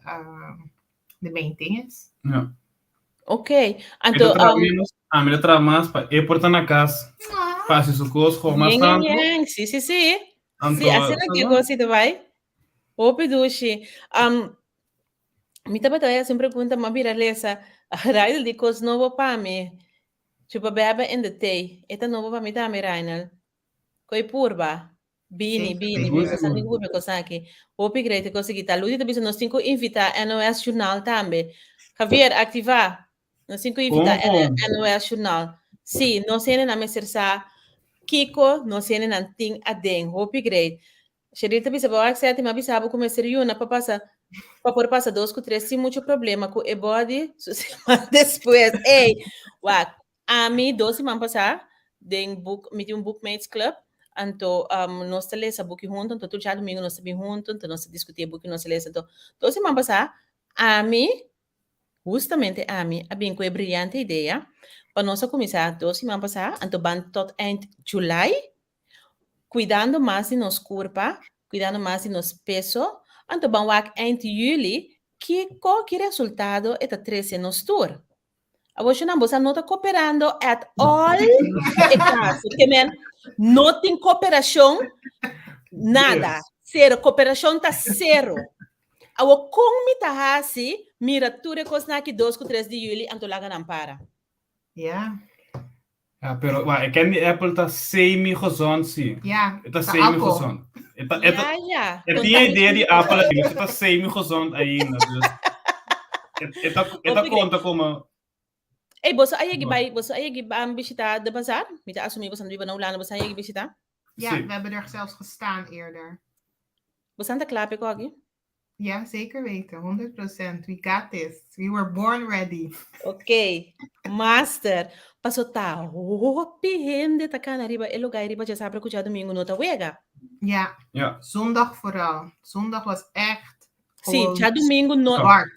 thing is.
Ja.
Oké.
Anto, me tra más pa e porta na casa. Faz isso conosco, mas tanto.
Sí. Sí, así no que cosita vai. Ope dushi. Mi tapa sempre pergunta ma bira lesa. Raidel di cos novo pa me. Chupa bebe in de thee. Eta novo pa mi tame Rainel. Koi purba. Bini. Santi gurbe cosaki. Ope greite cosigita. Ludi te nos 5 invita NOS Journal tambe. Javier, activa. Nos 5 invita NOS Journal. Sì, non se ne mesersa Kiko, non se ne anting adeng. Hopi great. Sherita bisa bawa aksati ma bisa abu come seriuna pa pasa 2 ou 3 sem muito problema com e body depois. Ei, wak. Ami 12 man pasa den book met um bookmates club. Anto nós te lesa book junto, anto tudo domingo nós te junto, anto nós discutir book nós lesa to. 12 man pasa. Ami justamente Ami abin com a brilhante ideia. Para nós começar 12 semanas passar, então van tot eind July, cuidando mais de nos corpo, cuidando mais de nos peso, então van wak eind Juli, que resultado é 13 nos tour. A você não está cooperando at all, é caso, que men, não tem cooperação, nada, zero, cooperação tá zero. A o com me tá assim, mira, tu recos na que 2 ou 3 de Juli, então lá não para.
Ja.
Ja, pero ik ken die Apple dat semi-gezond zie.
Ja,
het is semi-gezond.
Ja.
Het die idee die Apple is, het is semi-gezond ainda. Dus het conta como.
Hey, boso ayegi ba bisita de bazaar? Met assumi bosan die bana ulana bosan ayegi bisita?
Ja, we hebben er zelfs gestaan eerder.
Bosan ta klape ko agi?
Ja, zeker weten. 100%. We got this. We were born ready.
Ok. Master. Paso ta hopi hende ta kana riba elo gai riba já sabe que domingo nota wega.
Ja. Zondag vooral. Zondag was echt.
Sim, já domingo no.
Hard.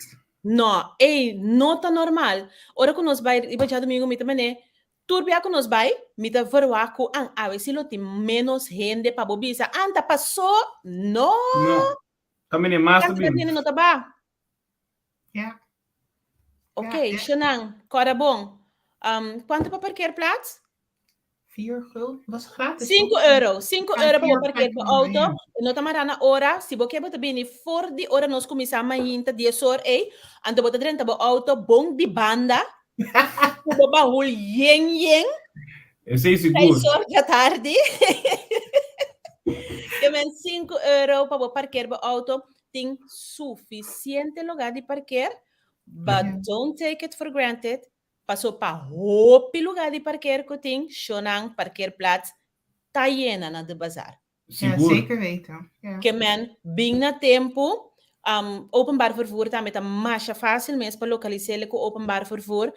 No, nota normal. Ora que nós vai riba já domingo mita mané. Turbia que nós vai mita verwaku ang awe silo ti menos hende pa bobisa. Anta passou? No.
Também é mais
também. Não tá bom?
Ja.
Ok, Shanang, cora bom. Quanto para parkeerplaats?
4 gulden. Was gratis.
5 euro. 5 euro para parkeer para auto. Não tá marana hora. Se você quer bem for de hora nós começamos a hinta 10 horas. Ando bota dentro do auto bom de banda. O baú yen.
É 6
horas da tarde. Que men 5 euro para parquear o auto tem suficiente lugar de parquear, but don't take it for granted. Passou para hopi lugar de parquear que tem, Shonang parkeerplaats tá llena na de bazar.
Ja, zeker weten. Ja.
Que men bem na tempo, openbaar vervoer tá met mais fácil mesmo para localizar com openbaar vervoer,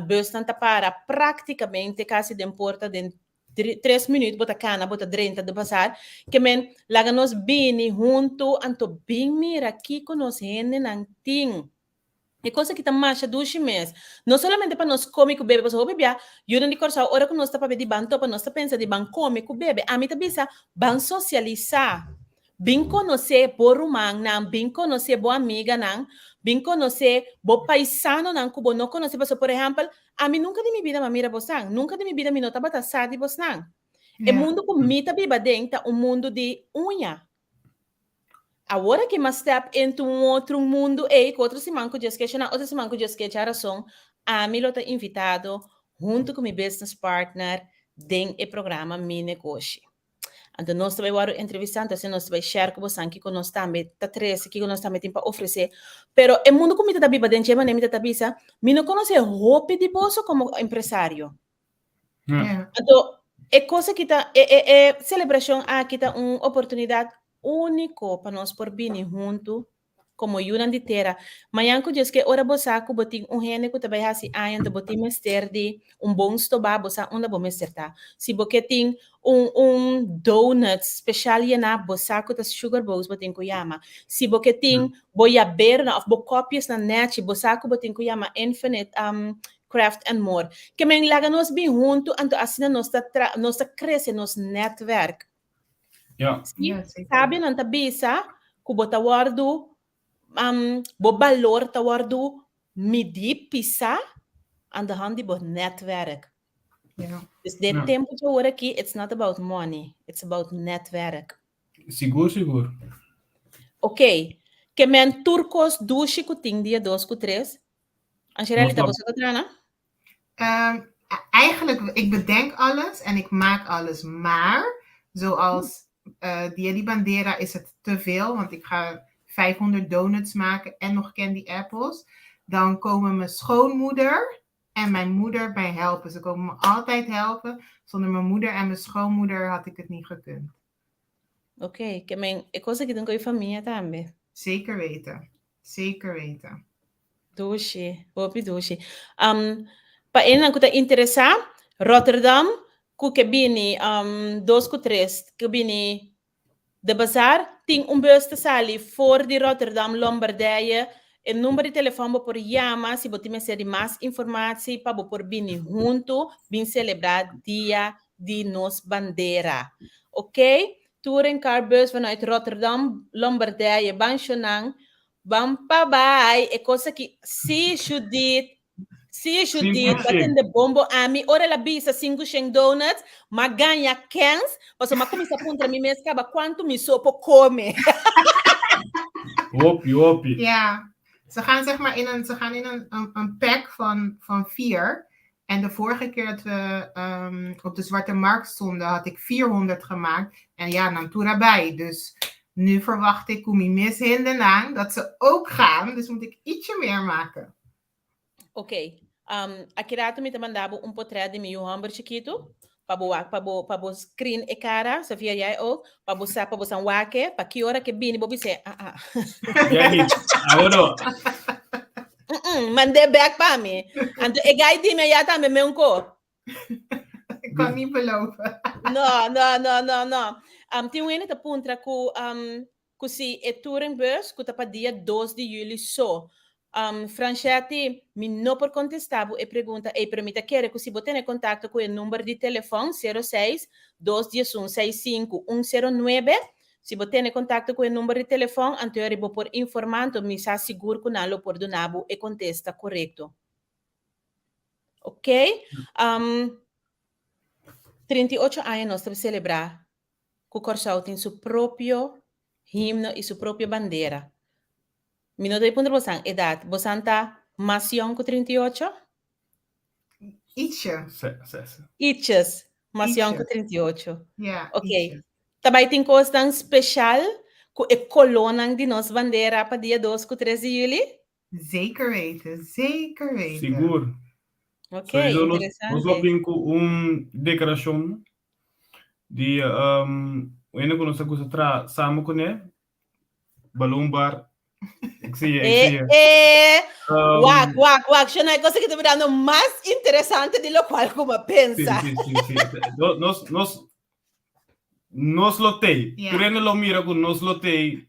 bus tanta para praticamente quase de porta de 3 minutos, bota cana, bota 30 de passar, que men laga nos bini junto, anto bing mira aqui com nos gente nang ting. E coisa que tá marcha 2 meses. Não somente para nós comer com o bebê, mas o bebê, eu não digo só, hora que nós tá para de banto, para nós tá pensa de ban comer com o bebê, a mim tá bisa, ban socializar. Bem conhecer por humano, não, bem conhecer boa amiga, não, bem conhecer bo paisano, não, que não conhecer, por exemplo, a mim nunca de minha vida me mira bosan, nunca de minha vida me nota batassar de bosan. É mundo com mita biba dentro, um mundo de unha. Agora que mas step into outro mundo, que outro semana que eu esqueci, outra semana que eu esqueci a razão, a mim está invitado, junto com meu business partner, dentro do programa Mi Negócio. Então, nós também vamos entrevistar, então, nós vamos share com vocês que nós também, tá três, que nós também temos para oferecer. Pero, o mundo como está biba dentro, mas nem está bisa, me não conhece roupa de bolso como empresário. Então, é coisa que está, é celebração aqui está uma oportunidade única para nós por vir junto, como Yunan de Terra. Mas eu digo que ora você que botin gente que também assim ainda botin mester de bom stoba você onde bom mester tá. Se você tem donut especial na você que tá sugar bows botin ko yama. Se você tem boia berna of bo copies na net você que botin ko yama infinite craft and more. Que men laga nós bem junto, então assim nós tá crescendo nosso network. Sabe não tá bisa que bota guardo bo valor ta wardu midi pisa aan de hand die bo netwerk. Dus dit tempo te horen aqui, it's not about money, it's about netwerk.
Seguro.
Ok. Que men turcos dushi kuting dia 2 ku 3. Angelita, você tá trana?
Eigenlijk, ik bedenk alles en ik maak alles, maar zoals die bandera is het te veel, want ik ga 500 donuts maken en nog candy apples. Dan komen mijn schoonmoeder en mijn moeder mij helpen. Ze komen me altijd helpen. Zonder mijn moeder en mijn schoonmoeder had ik het niet gekund.
Oké, que men é coisa que tem com a família também.
Zeker weten. Zeker weten.
Doce, hopi doce. Pa ena que tá interessar, Rotterdam, que bini 2 ku 3, que bini de bazar tem bus te sali voor de Rotterdam, Lombardije. O número de telefone por chama, se você quiser mais informação, para por vir junto, vir celebrar dia de nos bandeira. Ok? Touring car bus vanuit Rotterdam, Lombardije, Banchonang, Bampabai, é coisa que se Judith, batendo bombo a mim, ora la bisa 5 donuts, mas ganha 15, mas uma comissa contra mim mesmo, acaba quanto me sopo come.
Hopi.
Ja, ze gaan zeg maar in een pack van 4. En de vorige keer dat we op de Zwarte Markt stonden, had ik 400 gemaakt. En ja, Natura bij. Dus nu verwacht ik Mis Hindenang dat ze ook gaan. Dus moet ik ietsje meer maken.
Ok. Aqui rato me mandava portrait de meu hamburger chiquito. Para screen e cara, sabia jij ook? Para você wake, para que hora que bini, bobi se,
Agora.
Mandei back para mim. Então, e gai di me já também me unco.
Ik kan niet beloven.
No. Tem een te puntra que se é Touringbus, que tá para dia 2 de julho só. Franchetti me não por contestar e pergunta permita querer que se você tenha contato com o número de telefone 06 211 65 109. Se você tem contato com o número de telefone, anterior vou por informando, me está seguro que não por donabo e contesta correto. Ok? 38 anos nós estamos celebrar que o Corsau tem seu próprio himno e sua própria bandeira. Minuto e punto bosan, edad. Bosan tá mais young que 38?
Ietsje.
Ietsjes. Mais young que 38.
Ja.
Ok. Também tem coisa tão especial que é colônia de nossa bandeira para dia 2 que 13 de julho?
Zeker weten.
Seguro.
Ok, interessante.
Nós vamos com decoração de ainda que nós estamos samu com balloon bar Ik zie je.
Wag. Siya na cosa que te dando más interesante de lo cual como pensa.
Sí. Nos lotei.
Yeah.
Turene lo mira con nos lotei.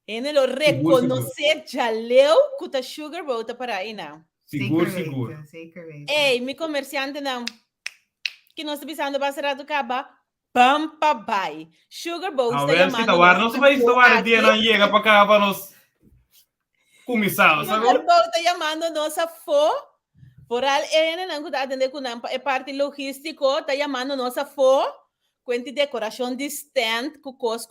En lo reconocer jaleu kuta sugar bota para aí não.
Seguro.
Zeker weten.
Ei, mi comerciante não. Que nós precisando passar do caba. Pampa bai. Sugar boat está
Tá
chamando.
não se vai estar dia não chega para cá para nos comisar, sabe?
Sugar boat está chamando nossa fo. Por al ene não kuta atender com nampa é parte logístico, está chamando nossa fo. Quanti decoração de stand, cucos,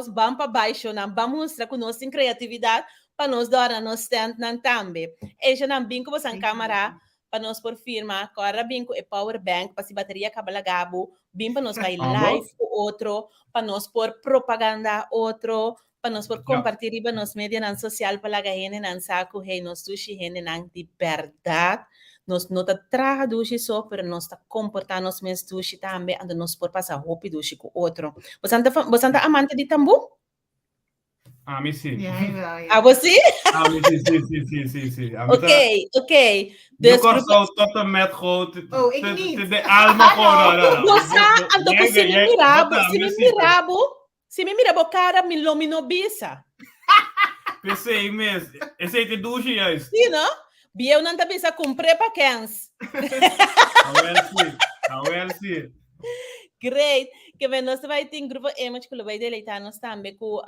bampa baixo, não vamos mostrar com nossa criatividade para nós dar no stand não também. E já não binco você câmera para nós por firma, agora binco é power bank para se bateria acaba gabo, bim para nós vai live outro, para nós por propaganda outro, para nós por compartilhar para nós mídia não social para lá gente não saco, hey nós sushi gente não de verdade. Nós não está traduzir só, pero nós está comportando nos mesmos dushi também, ando nós por passar roupa dushi com outro. Você anda amante de tambu?
Ah, me sim.
Ah, você?
Ah, me sim.
Ok.
Eu gosto totalmente
Oh, ik niet.
de alma gewoon.
Você ando com se me mirabo cara, me lomino bisa.
Pensei mesmo. Esse aí te duche juist.
Sim, não? Bieu não tá bisa cumprir para cans.
Well, sim.
Great. Que bem, nós vai ter um grupo emos que vai deleitar nós também com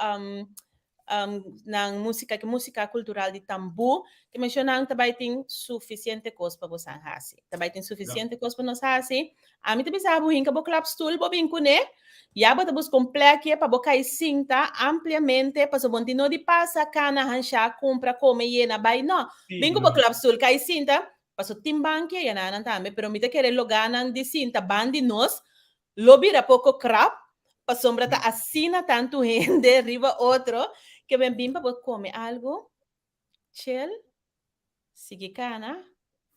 na música cultural de tambu, que mencionam também tem suficiente coisa para você fazer. Também tem suficiente coisa para nós fazer. A mim também sabe hinca bo clap stool bo binco né? Ya bota bus complexo para boca e cinta ampliamente para so continuar de passa cana hancha compra come yena bai no. Binco bo clap stool kai cinta para so timbanque ya na também, pero mita querer loganan de cinta bandi nos lobira pouco crap para sombra ta assina tanto gente arriba outro que vem bimba para comer algo chill sigue cana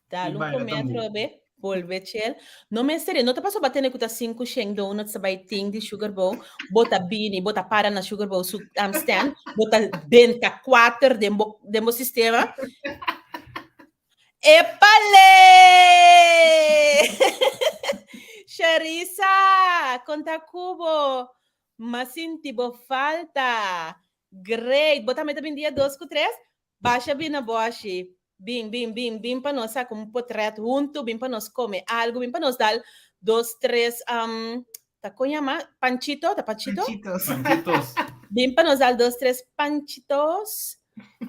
dá comer trobe volve chill não me sério não te passou batendo com 5 sheng donuts sa baiting de sugar bowl bota bini bota para na sugar bowl su stand bota benta 4 demo sistema epale Charissa, conta cubo, mas sintibo falta. Great. Bota meta bem dia 2 com 3. Baixa bem na boche. Bim para nós com um potreto junto, bim para nós comer algo, bim para nós dar 2, 3 tá conhama panchito, tá panchito?
Panchitos.
Bim para nós dar 2, 3 panchitos.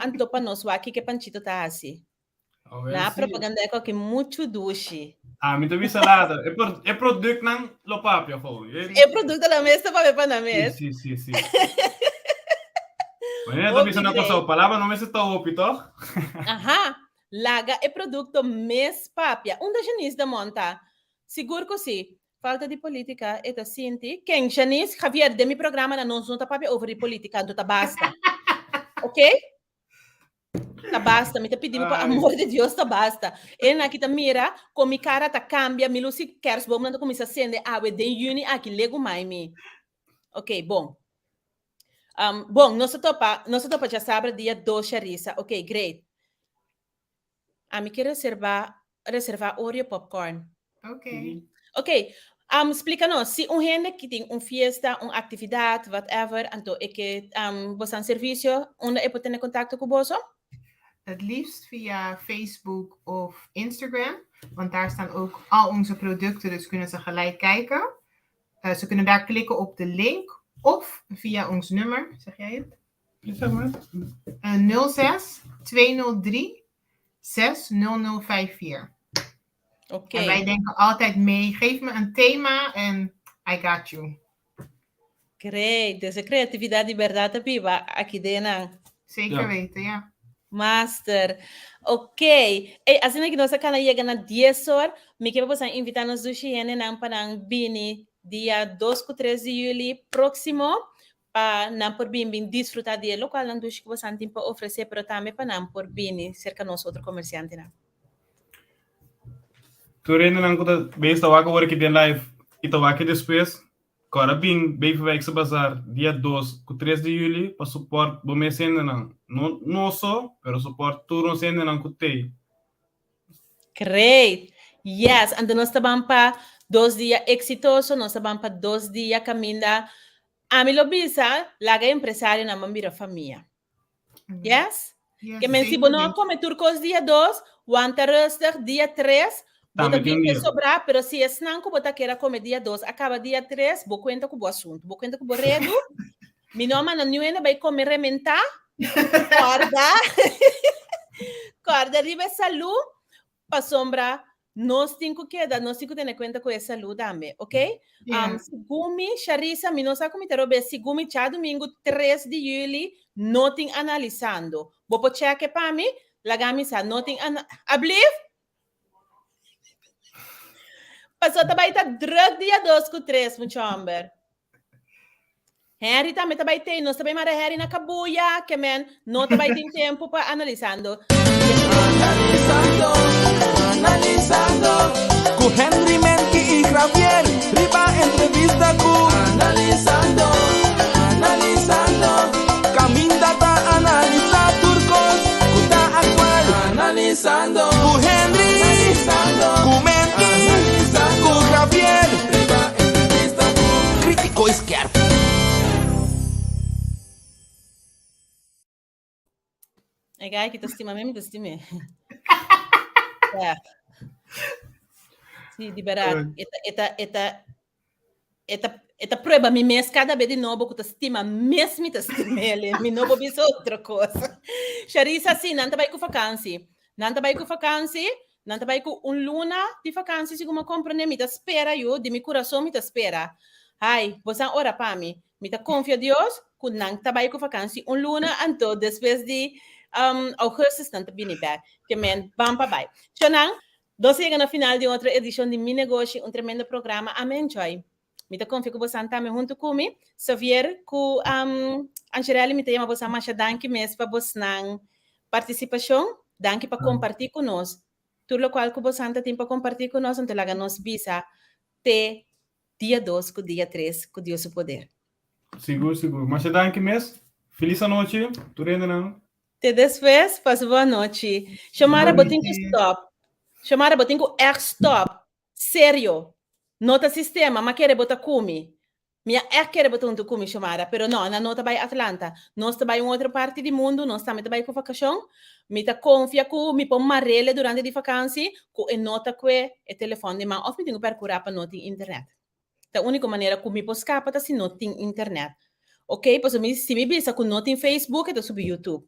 Anto para nós aqui que panchito tá assim. Na propaganda é que muito duche.
Ah, me também salada. É produto não lopapia gewoon.
É produto da mesa para ver para na mesa.
Sim. Mas eu também não passou palavra, não me se tá opi, toch?
Aha. Laga é produto mes papia. Da Janice da monta. Seguro que sim. Falta de política é da Cinti. Quem Janice Javier de mi programa na não tá papia over política, então tá basta. Ok? Tá basta, me tá pedindo por amor de Deus, tá basta. Ele aqui tá mira, com mi cara tá cambia, mi luci queres bom, não começa a acender água de uni aqui lego mais me. Ok, bom. Bom, nosso topa já sabe dia 2 Charissa. Ok, great. A mim quer reservar Oreo popcorn. Ok. Explica-nos, se gente que tem uma festa, uma atividade, whatever, então é que você tem serviço, onde é para ter contato com você?
Het liefst via Facebook of Instagram, want daar staan ook al onze producten, dus kunnen ze gelijk kijken. Ze kunnen daar klikken op de link of via ons nummer, zeg jij het?
Zeg maar.
06 203 60054.
Oké.
En wij denken altijd mee, geef me een thema en I got you.
Great, dus creatividade de verdade viva aqui dentro.
Zeker weten, ja.
Master. Ok. E assim que nós acabamos de chegar na 10 horas, me quero você invitar nos dois gente na Panang Bini dia 2 e 3 de julho próximo para não por bem desfrutar de local não dos que você tem para oferecer, pero também para não por bem cerca nós outro comerciante não.
Tu rende não conta bem esta vaca agora que tem live e esta vaca depois Agora, bem, Beverwijkse Bazar, dia 2 com 3 de julho, para suporte, bom mês ainda não só, pero suporte turnos ainda não cutei.
Great. Yes, and nós estamos para 2 dias exitoso, nós estamos para 2 dias caminhando. A mim lo bisa, laga empresário na mambira família. Yes? Que men si bono come turcos dia 2, wanta rustig dia 3, bota bem que sobrar, pero se es nanco bota queira comer dia 2, acaba dia 3, bo cuenta com o assunto, bo cuenta com o redo. Mi nome não ninguém vai comer rementar. Corda ribe salu, pa sombra nós temos que ter conta com essa saúde também, ok?
Yeah.
Segumi, Charissa, mi não sabe como te robe, segumi, já domingo 3 de julho, não tem analisando. Vou check para mim, lagami sa, não tem abliv? Passou também tá drug dia 2 com 3, meu chamber. Harry também tá bem, nós também mara Harry na cabuia, que men, não tá bem tempo para analisando.
Analizando, com Henry Menke e Javier, riba entrevista com analizando, Caminda tá analisar turcos, com tá atual, analizando, com Henry, com Menke, com Javier, riba entrevista com crítico esquerdo.
Egai, que tu estima mesmo, tu estima. Sì, liberato. Esta prova mi mes cada vez de novo que tu estima mesmo tu estima ele, mi novo bisa outra coisa. Charissa, sim, não vai com vacância. Não vai com vacância, não vai com luna de vacância, se como compreende, me espera eu, de meu coração me espera. Ai, você ora para mim, me confia Deus, que não vai com vacância, luna, então, depois de augustus tanto bem back, que men, vamos para baixo. Então, nós chegamos no final de outra edição de Mi Negócio, tremendo programa. Amém, Joy. Me confio que você está junto comigo. Xavier, que Angelina me chama você mais danke mesmo para você na participação, danke para compartilhar conosco. Tudo o qual que você tem para compartilhar conosco, então lá nos visa te dia 2 com dia 3 com Deus o poder.
Seguro. Mas danke mesmo. Feliz noite. Tudo ainda não?
Te después, passe boa noite. Chamara botinho stop. Chamara botinho stop. Sério. Nota sistema, mas quer botar cumi. Minha quer botar cumi, chamara. Pero não, na nota vai Atlanta. Nós também em outra parte do mundo, nós também com vacação. Me tá confia que me põe marrele durante a vacância, que nota que é telefone, mas of me tenho que procurar para nota internet. A única maneira que me posso escapar é se não tem internet. Ok? Pois se me bisa que não tem Facebook, é sobre YouTube.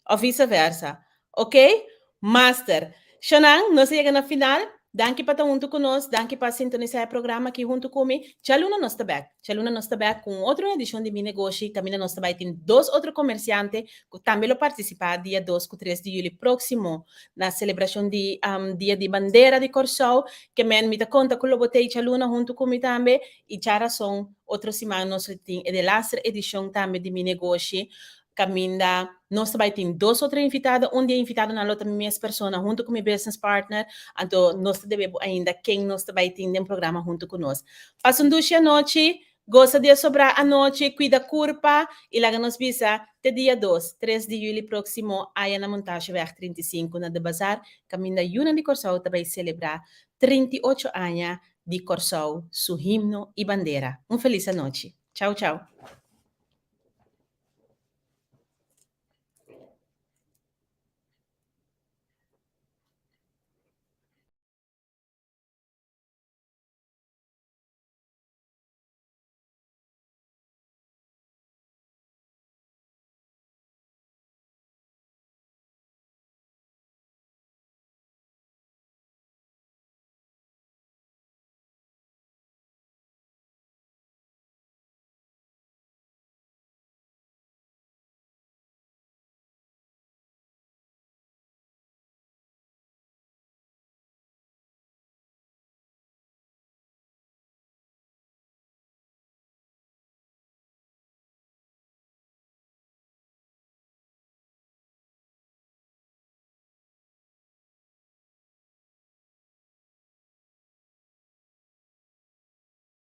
Ou vice-versa. Ok? Master. Xanang, nós chegamos no final. Danke para estar junto conosco. Danke para sintonizar o programa aqui junto comigo. Chaluna nós está back com outra edição de Mi Negócio. Também nós também tem 2 outros comerciantes que também vão participar dia 2 com 3 de julho próximo na celebração de Dia de Bandeira de Corsol. Que me conta que eu botei Chaluna junto comigo também. E já são outras semanas nós tem a last edição também de Mi Negócio. Caminda, nós também temos 2 outros invitados, dia invitado na outra minha pessoa, junto com meu business partner, então nós devemos ainda quem nós também tem no programa junto conosco. Passa a noite, gosta de sobrar a noite, cuida curpa, e lá nos visa até dia 2, 3 de julho próximo, aí na montagem Weg 35, na de Bazar, Caminda Yuna de Corsol também celebrar 38 anos de Corsol, su himno e bandeira. Feliz noite. Tchau, tchau.